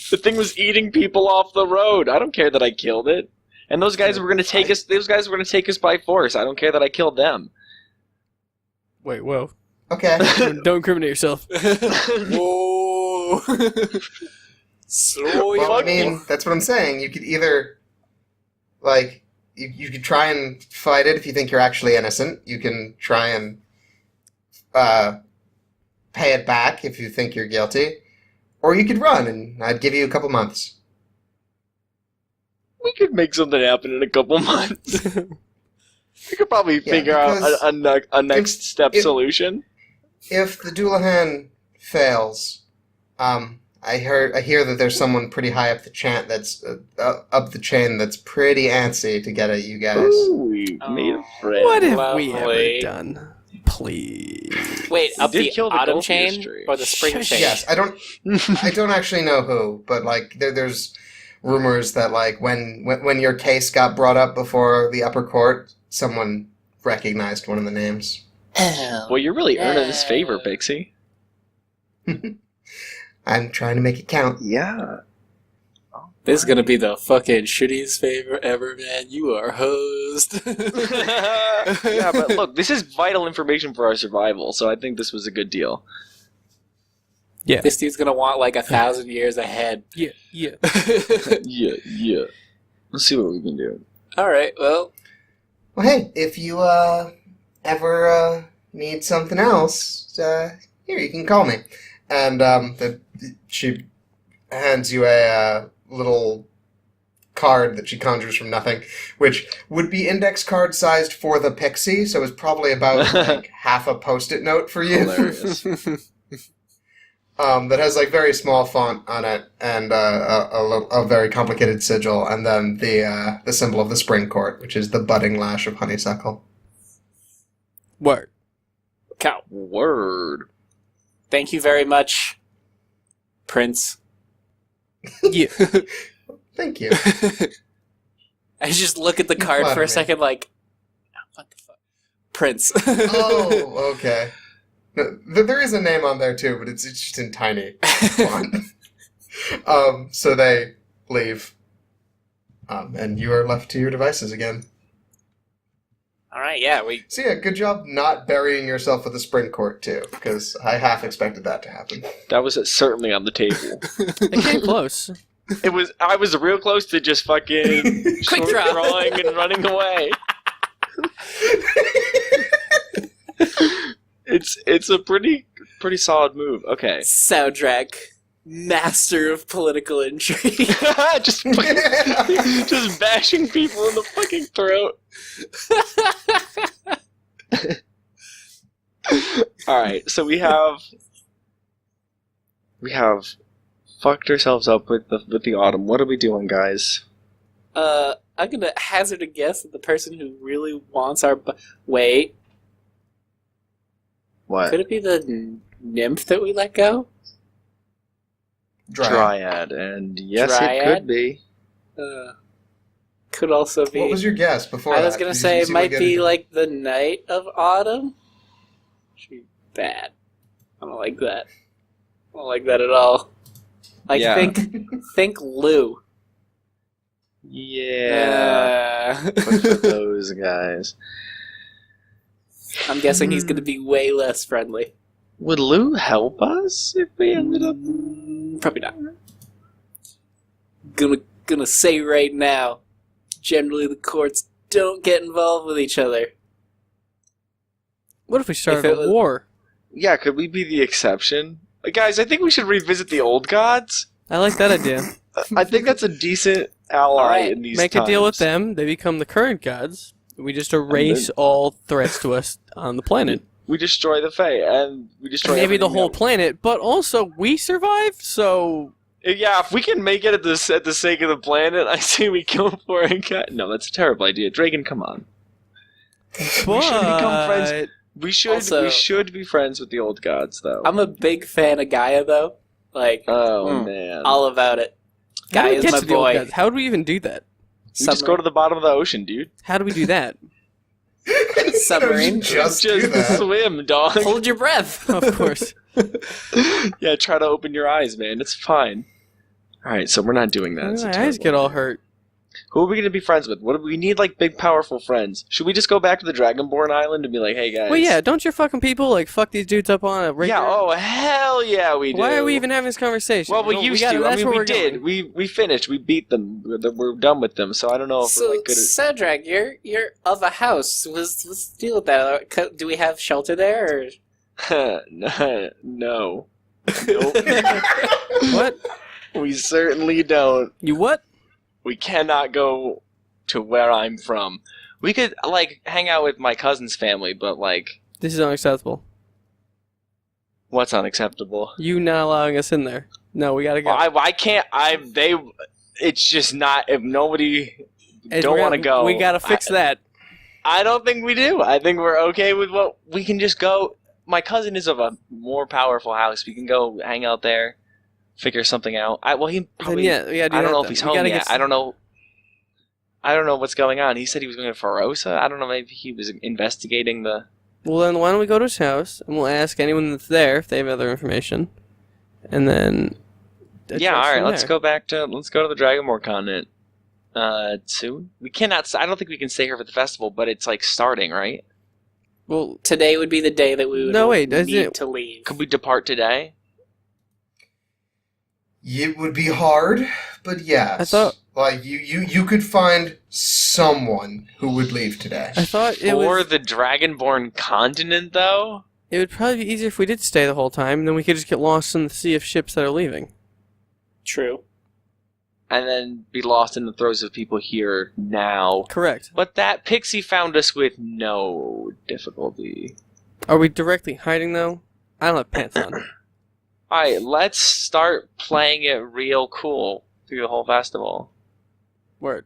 The thing was eating people off the road. I don't care that I killed it. And those guys were gonna take us. Those guys were gonna take us by force. I don't care that I killed them. Wait, whoa. Okay. Don't incriminate yourself. Whoa. So Well, I mean, that's what I'm saying. You could either, you could try and fight it if you think you're actually innocent. You can try and pay it back if you think you're guilty. Or you could run, and I'd give you a couple months. We could make something happen in a couple months. We could probably figure out a next step solution. If the Doulahan fails, I hear that there's someone pretty high up the chain that's pretty antsy to get at you guys. Ooh, we made a friend. What have we Lovely. ever done? Please. Wait, up did the kill the autumn goldfish chain tree. or the spring Shush. chain? Yes, I don't actually know who, but there's rumors that when your case got brought up before the upper court, someone recognized one of the names. Well, you're really earning this favor, Pixie. I'm trying to make it count. Yeah. This is gonna be the fucking shittiest favor ever, man. You are hosed. Yeah, but look, this is vital information for our survival, so I think this was a good deal. Yeah. This dude's gonna want 1,000 years ahead. Yeah. Yeah. Let's see what we can do. Alright, well, Well, hey, if you ever need something else, here, you can call me. And she hands you a little card that she conjures from nothing, which would be index card sized for the pixie, so it's probably about half a post-it note for you. Hilarious. That has very small font on it and a very complicated sigil, and then the symbol of the spring court, which is the budding lash of honeysuckle. Word. cow. Word. Thank you very much, Prince. Yeah. Thank you. I just look at the You card flatter for a me. second, what the fuck? Prince. Oh, okay. No, there is a name on there too, but it's just in tiny font. So they leave. And you are left to your devices again. All right, yeah, we So yeah, good job not burying yourself with a spring court too, because I half expected that to happen. That was certainly on the table. It came close. I was real close to just fucking Quick short draw. drawing and running away. It's a pretty solid move. Okay. soundtrack master of political intrigue. just just bashing people in the fucking throat. All right, so we have fucked ourselves up with the autumn. What are we doing, guys? I'm gonna hazard a guess that the person who really wants our wait, What? could it be the nymph that we let go? Dryad, and yes, it Dryad? could be. Could also be. What was your guess before? I was that? gonna Did you say it see what might get be into? like the night of autumn. Should be bad. I don't like that. I don't like that at all. Like Yeah. think Lou. Yeah, but for those guys. I'm guessing he's gonna be way less friendly. Would Lou help us if we ended up? Probably not. Gonna say right now, generally the courts don't get involved with each other. What if we started it a was- war? Yeah, could we be the exception? Guys, I think we should revisit the old gods. I like that idea. I think that's a decent ally Alright, in these Make times. a deal with them. They become the current gods. We just erase all threats to us on the planet. We destroy the Fae, and we destroy Maybe the everything whole else. planet, but also we survive, so... Yeah, if we can make it at the sake of the planet, I say we go for it. No, that's a terrible idea. Dragon, come on. But... We should become friends. We Also- should be friends with the old gods, though. I'm a big fan of Gaia though. Like, Oh man, all about it. How do we Gaia's get my to the old boy. gods? How do we even do that? we just go to the bottom of the ocean, dude. How do we do that? Submarine. Just do that. swim, dog. Hold your breath. Of course. Yeah, try to open your eyes, man. It's fine. All right, so we're not doing that. It's a My eyes terrible get all idea. hurt. Who are we going to be friends with? What do we need? Like big, powerful friends. Should we just go back to the Dragonborn Island and be like, "Hey guys"? Well, yeah, don't your fucking people, like, fuck these dudes up on a regular... Yeah. Oh hell yeah, we do. Why are we even having this conversation? Well, we No, used gotta- to. I that's mean, where we we're did. going. We finished. We beat them. We're done with them. So I don't know if So, we're like good Cedric, you're of a house. What's the deal with that? Do we have shelter there? Or? at. No. Nope. What? We certainly don't. You what? We cannot go to where I'm from. We could like hang out with my cousin's family, but like, This is unacceptable. what's unacceptable? You not allowing us in there. No, we gotta go. Well, I can't. It's just not. If nobody Hey, don't we're want to gonna- go, We gotta fix that. I don't think we do. I think we're okay with what we can just go. My cousin is of a more powerful house. We can go hang out there, figure something out. He Then probably. yeah, we gotta do I don't that know if then. he's We home gotta yet. get- I don't know. I don't know what's going on. He said he was going to Ferosa. I don't know. Maybe he was investigating the. Well, then why don't we go to his house and we'll ask anyone that's there if they have other information, and then. Yeah. All right. Let's go back to. Let's go to the Dragonmore continent. Soon. We cannot. I don't think we can stay here for the festival, but it's like starting, right? Well, Today would be the day that we would No, wait, isn't need it- to leave. Could we depart today? It would be hard, but yes. I thought- like you could find someone who would leave today. I thought it For was. the Dragonborn continent, though. It would probably be easier if we did stay the whole time, and then we could just get lost in the sea of ships that are leaving. True. And then be lost in the throes of people here now. Correct. But that pixie found us with no difficulty. Are we directly hiding though? I don't have pants on. Alright, let's start playing it real cool through the whole festival. Word.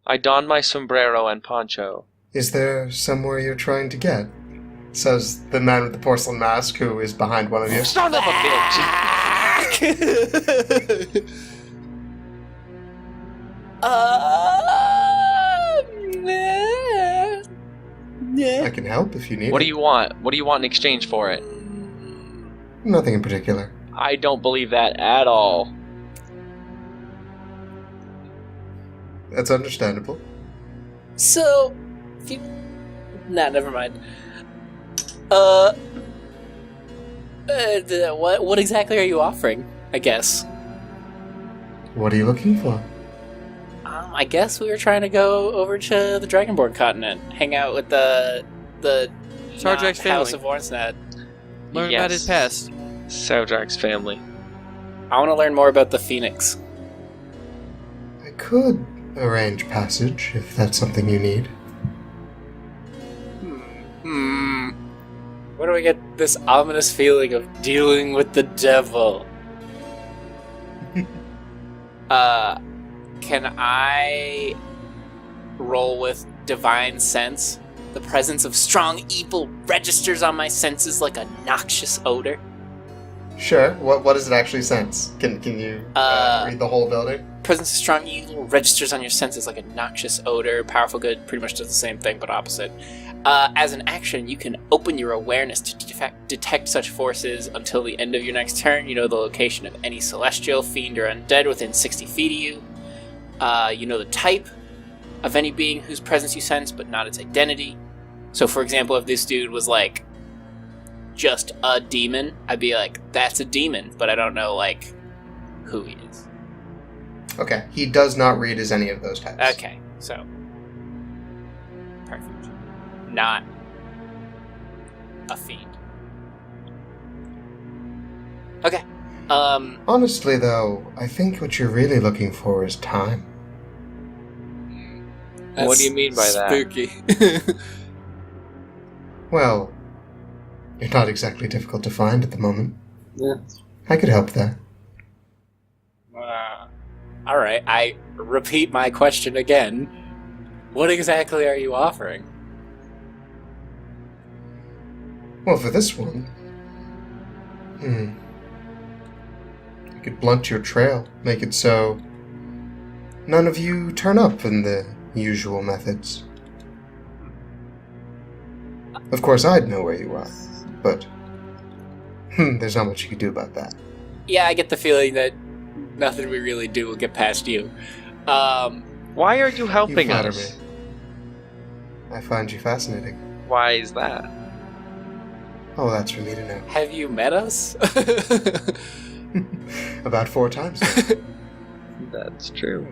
I don my sombrero and poncho. Is there somewhere you're trying to get? Says the man with the porcelain mask who is behind one of you. Son of a bitch! I can help if you need What do it. you want? What do you want in exchange for it? Nothing in particular. I don't believe that at all. That's understandable. So, if you... Nah, never mind. What exactly are you offering, I guess? What are you looking for? I guess we were trying to go over to the Dragonborn continent, hang out with the Sarjak's House family. of Orsnad. Learn about his past. Sarjak's family. I want to learn more about the Phoenix. I could arrange passage if that's something you need. Where do we get this ominous feeling of dealing with the devil? Can I roll with Divine Sense? The presence of strong evil registers on my senses like a noxious odor. Sure. What does it actually sense? Can you read the whole building? Presence of strong evil registers on your senses like a noxious odor. Powerful good pretty much does the same thing, but opposite. As an action, you can open your awareness to detect such forces until the end of your next turn. You know the location of any celestial, fiend, or undead within 60 feet of you. You know the type of any being whose presence you sense, but not its identity. So, for example, if this dude was, like, just a demon, I'd be like, that's a demon, but I don't know, like, who he is. Okay. He does not read as any of those types. Okay, so. Perfect. Not a fiend. Okay. Honestly, though, I think what you're really looking for is time. What do you mean by that? Spooky. Well, you're not exactly difficult to find at the moment. Yeah. I could help there. Alright, I repeat my question again. What exactly are you offering? Well, for this one... I could blunt your trail, make it so none of you turn up in the usual methods. Of course, I'd know where you are, but there's not much you could do about that. Yeah, I get the feeling that nothing we really do will get past you. Why are you helping You flatter us? me. I find you fascinating. Why is that? Oh, that's for me to know. Have you met us? About 4 times now. That's true.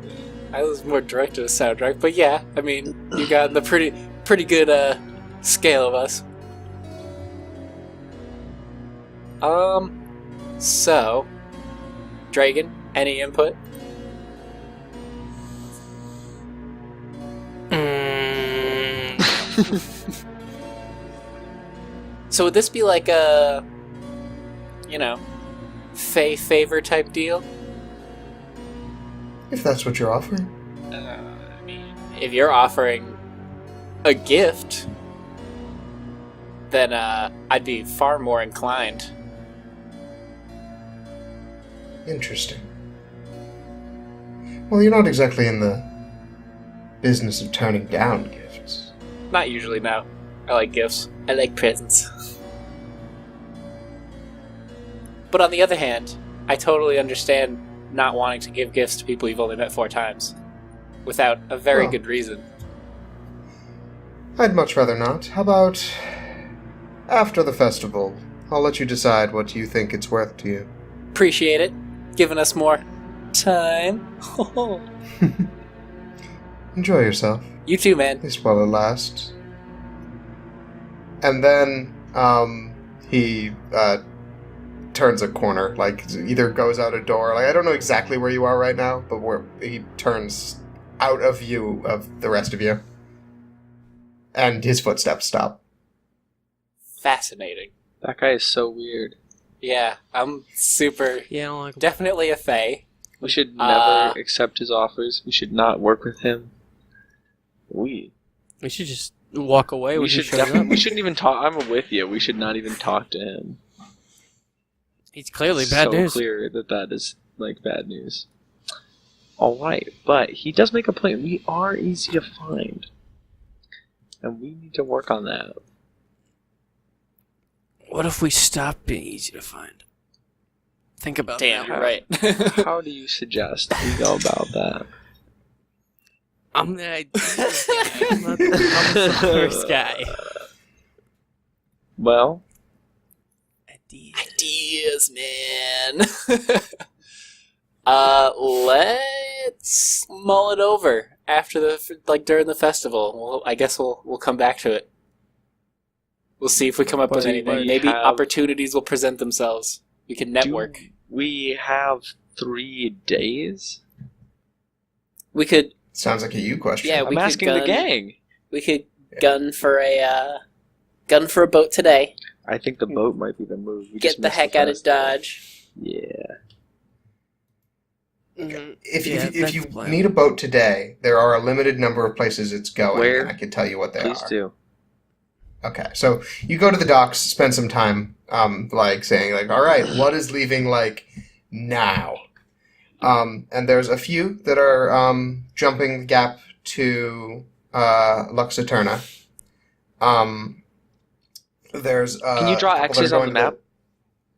I was more direct to the soundtrack, but yeah, I mean, you got the pretty good scale of us. So, Dragon, any input? So would this be like a, Fae favor type deal? If that's what you're offering. I mean, if you're offering a gift, then I'd be far more inclined. Interesting. Well, you're not exactly in the business of turning down gifts. Not usually, no. I like gifts. I like presents. But on the other hand, I totally understand not wanting to give gifts to people you've only met 4 times. Without a very Well. good reason. I'd much rather not. How about after the festival? I'll let you decide what you think it's worth to you. Appreciate it. Giving us more time. Enjoy yourself. You too, man. At least while it lasts. And then, he, turns a corner, like, either goes out a door, like, I don't know exactly where you are right now, but where he turns out of view of the rest of you. And his footsteps stop. Fascinating. That guy is so weird. Yeah, I'm super... Yeah, I don't like him. Definitely a Fae. We should never accept his offers. We should not work with him. We should just walk away We when he should shows definitely. up. We shouldn't even talk. I'm with you. We should not even talk to him. He's clearly It's bad so news. clear that is like bad news. All right, but he does make a point. We are easy to find, and we need to work on that. What if we stop being easy to find? Think about Damn, that. you're right. How do you suggest we go about that? I'm the ideas guy. I'm the first guy. Well, Ideas, man. Let's mull it over after during the festival. I guess we'll come back to it. We'll see if we come up with Do anything. we Maybe have- opportunities will present themselves. We can network. do we have 3 days? We could. Sounds like a you question. Yeah, I'm we could asking the gun- gang. We could gun for a boat today. I think the boat might be the move. We Get just the missed heck out of festival. Dodge. Yeah. Mhm. If Yeah, if that's you the plan. need a boat today, there are a limited number of places it's going. Where? And I can tell you what they Please are. do. Okay, so you go to the docks, spend some time, saying like, all right, what is leaving like now? And there's a few that are jumping the gap to Lux Eterna. There's Can you draw a couple that are X's on the going to- map?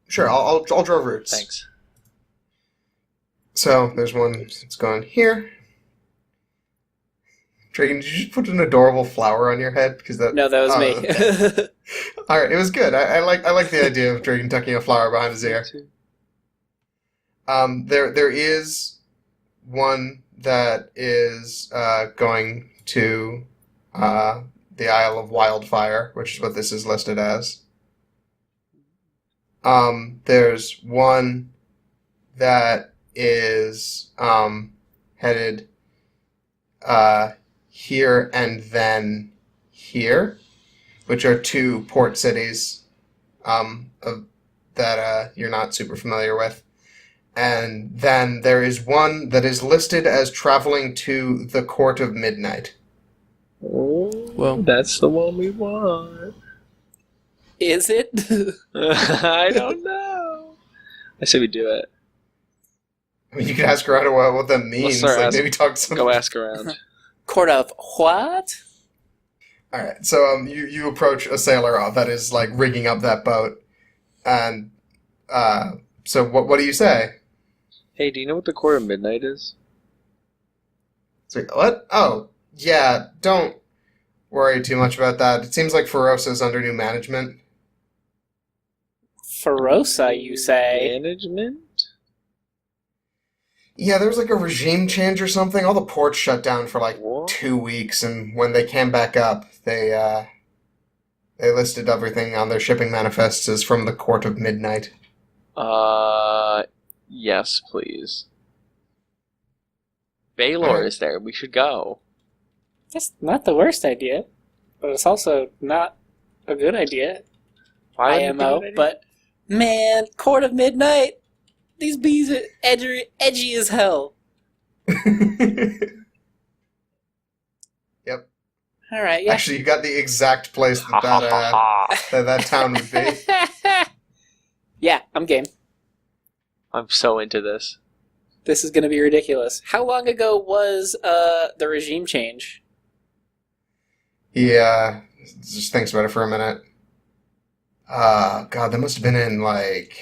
Sure, I'll draw routes. Thanks. So there's one that's going here. Dragon, did you just put an adorable flower on your head? Because that No, that was me. okay. All right, it was good. I like the idea of Dragon tucking a flower behind his ear. There is one that is going to the Isle of Wildfire, which is what this is listed as. There's one that is headed here and then here, which are 2 port cities that you're not super familiar with. And then there is one that is listed as traveling to the Court of Midnight. Oh, Well- that's the one we want. Is it? I don't know. I say we do it. I mean, you could ask around what that means. start Like, asking- maybe talk to some. Go ask around. Court of what? All right, so you approach a sailor that is like rigging up that boat, and so what do you say? Hey, do you know what the Court of Midnight is? So, what? Oh, yeah. Don't worry too much about that. It seems like Ferosa's under new management. Ferosa, you say? Management? Yeah, there was like a regime change or something. All the ports shut down for like What? 2 weeks, and when they came back up, they listed everything on their shipping manifests as from the Court of Midnight. Yes, please. Baylor Alright. is there. We should go. That's not the worst idea, but it's also not a good idea. Why wouldn't it be a IMO, good idea? but man, Court of Midnight. These bees are edgy as hell. Yep. All right, yeah. Actually, you got the exact place that town would be. Yeah, I'm game. I'm so into this. This is going to be ridiculous. How long ago was the regime change? He just thinks about it for a minute. God, that must have been in like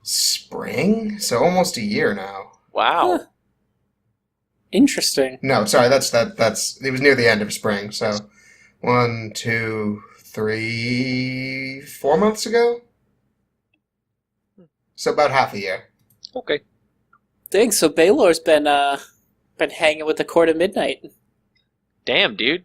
spring, so almost a year now. Wow. Huh. Interesting. No, sorry, that's it was near the end of spring, so 1, 2, 3, 4 months ago. So about half a year. Okay. Dang, so Baylor's been hanging with the Court of Midnight. Damn, dude.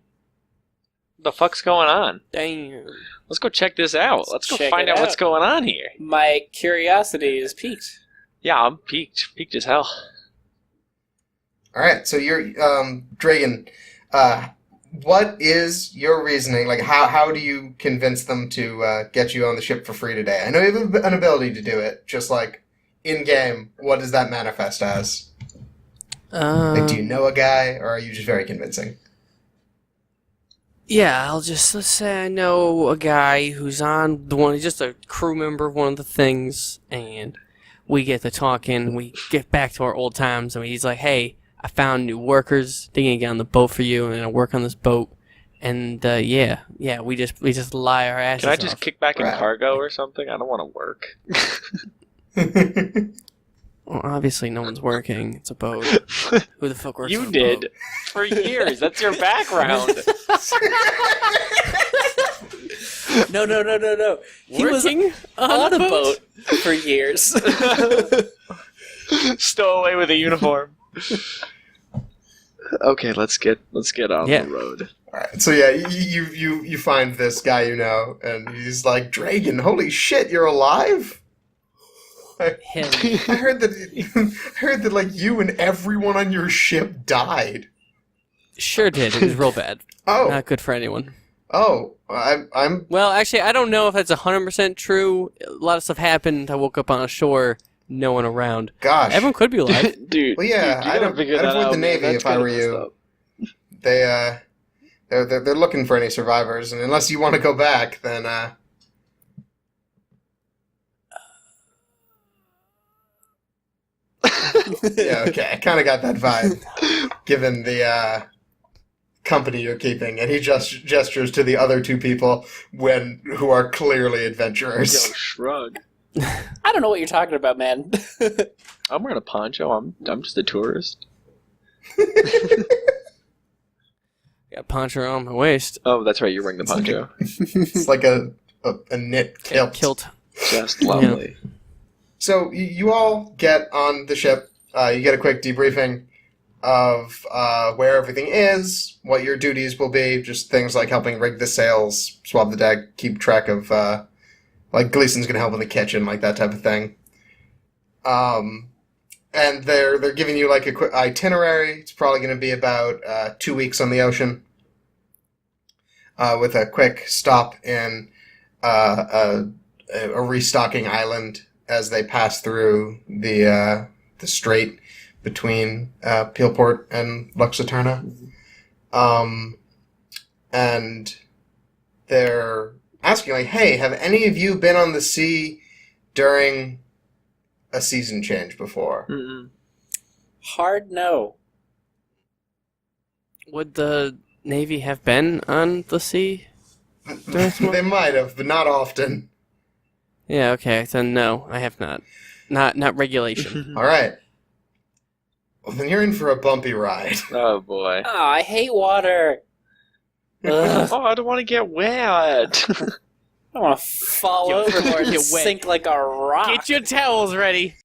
What the fuck's going on? Damn. Let's go check this out. Let's go Check find it out what's out. going on here. My curiosity is piqued. Yeah, I'm peaked. Peaked as hell. All right, so you're Dragon. What is your reasoning? Like, how do you convince them to get you on the ship for free today? I know you have an ability to do it, just like in game. What does that manifest as? Like, do you know a guy, or are you just very convincing? Yeah, let's say I know a guy who's on the one, he's just a crew member of one of the things, and we get to talking, we get back to our old times, and he's like, hey, I found new workers, they're gonna get on the boat for you, and I work on this boat, and yeah, we just lie our asses Can I just off. kick back in Right. cargo or something? I don't want to work. Well, obviously no one's working. It's a boat. Who the fuck works on You a did boat? for years. That's your background. No. He was Working on a boat for years. Stow away with a uniform. Okay, let's get on Yeah. the road. All right. So yeah, you find this guy you know, and he's like, Dragon, holy shit, you're alive. Him. I heard that like you and everyone on your ship died. Sure did. It was real bad. Oh, Not good for anyone. I'm Well, actually, I don't know if that's 100% true. A lot of stuff happened. I woke up on a shore, no one around. gosh. Everyone could be alive. Dude. Well, yeah, dude, you I'd gotta figure that avoid out, the man. Navy That's if I kinda were messed you. up. They're looking for any survivors, and unless you want to go back, then yeah, okay. I kind of got that vibe, given the company you're keeping, and he just gestures to the other two people who are clearly Yo, adventurers. shrug. I don't know what you're talking about, man. I'm wearing a poncho. I'm just a tourist. Got a poncho around my waist. Oh, that's right. You're wearing the poncho. It's like a knit kilt. Kilt. Just lovely. So you all get on the ship. You get a quick debriefing of where everything is, what your duties will be, just things like helping rig the sails, swab the deck, keep track of, like Gleason's going to help in the kitchen, like that type of thing. And they're giving you like a quick itinerary. It's probably going to be about 2 weeks on the ocean, with a quick stop in a restocking island as they pass through the strait between Peelport and Luxaturna. And they're asking, like, hey, have any of you been on the sea during a season change before? Mm-mm. Hard no. Would the Navy have been on the sea? They might have, but not often. Yeah, okay. Then no, I have not. Not regulation. All right. Well, then you're in for a bumpy ride. Oh boy. Oh, I hate water. Ugh. Oh, I don't want to get wet. I want to fall Get overboard and wet. sink like a rock. Get your towels ready.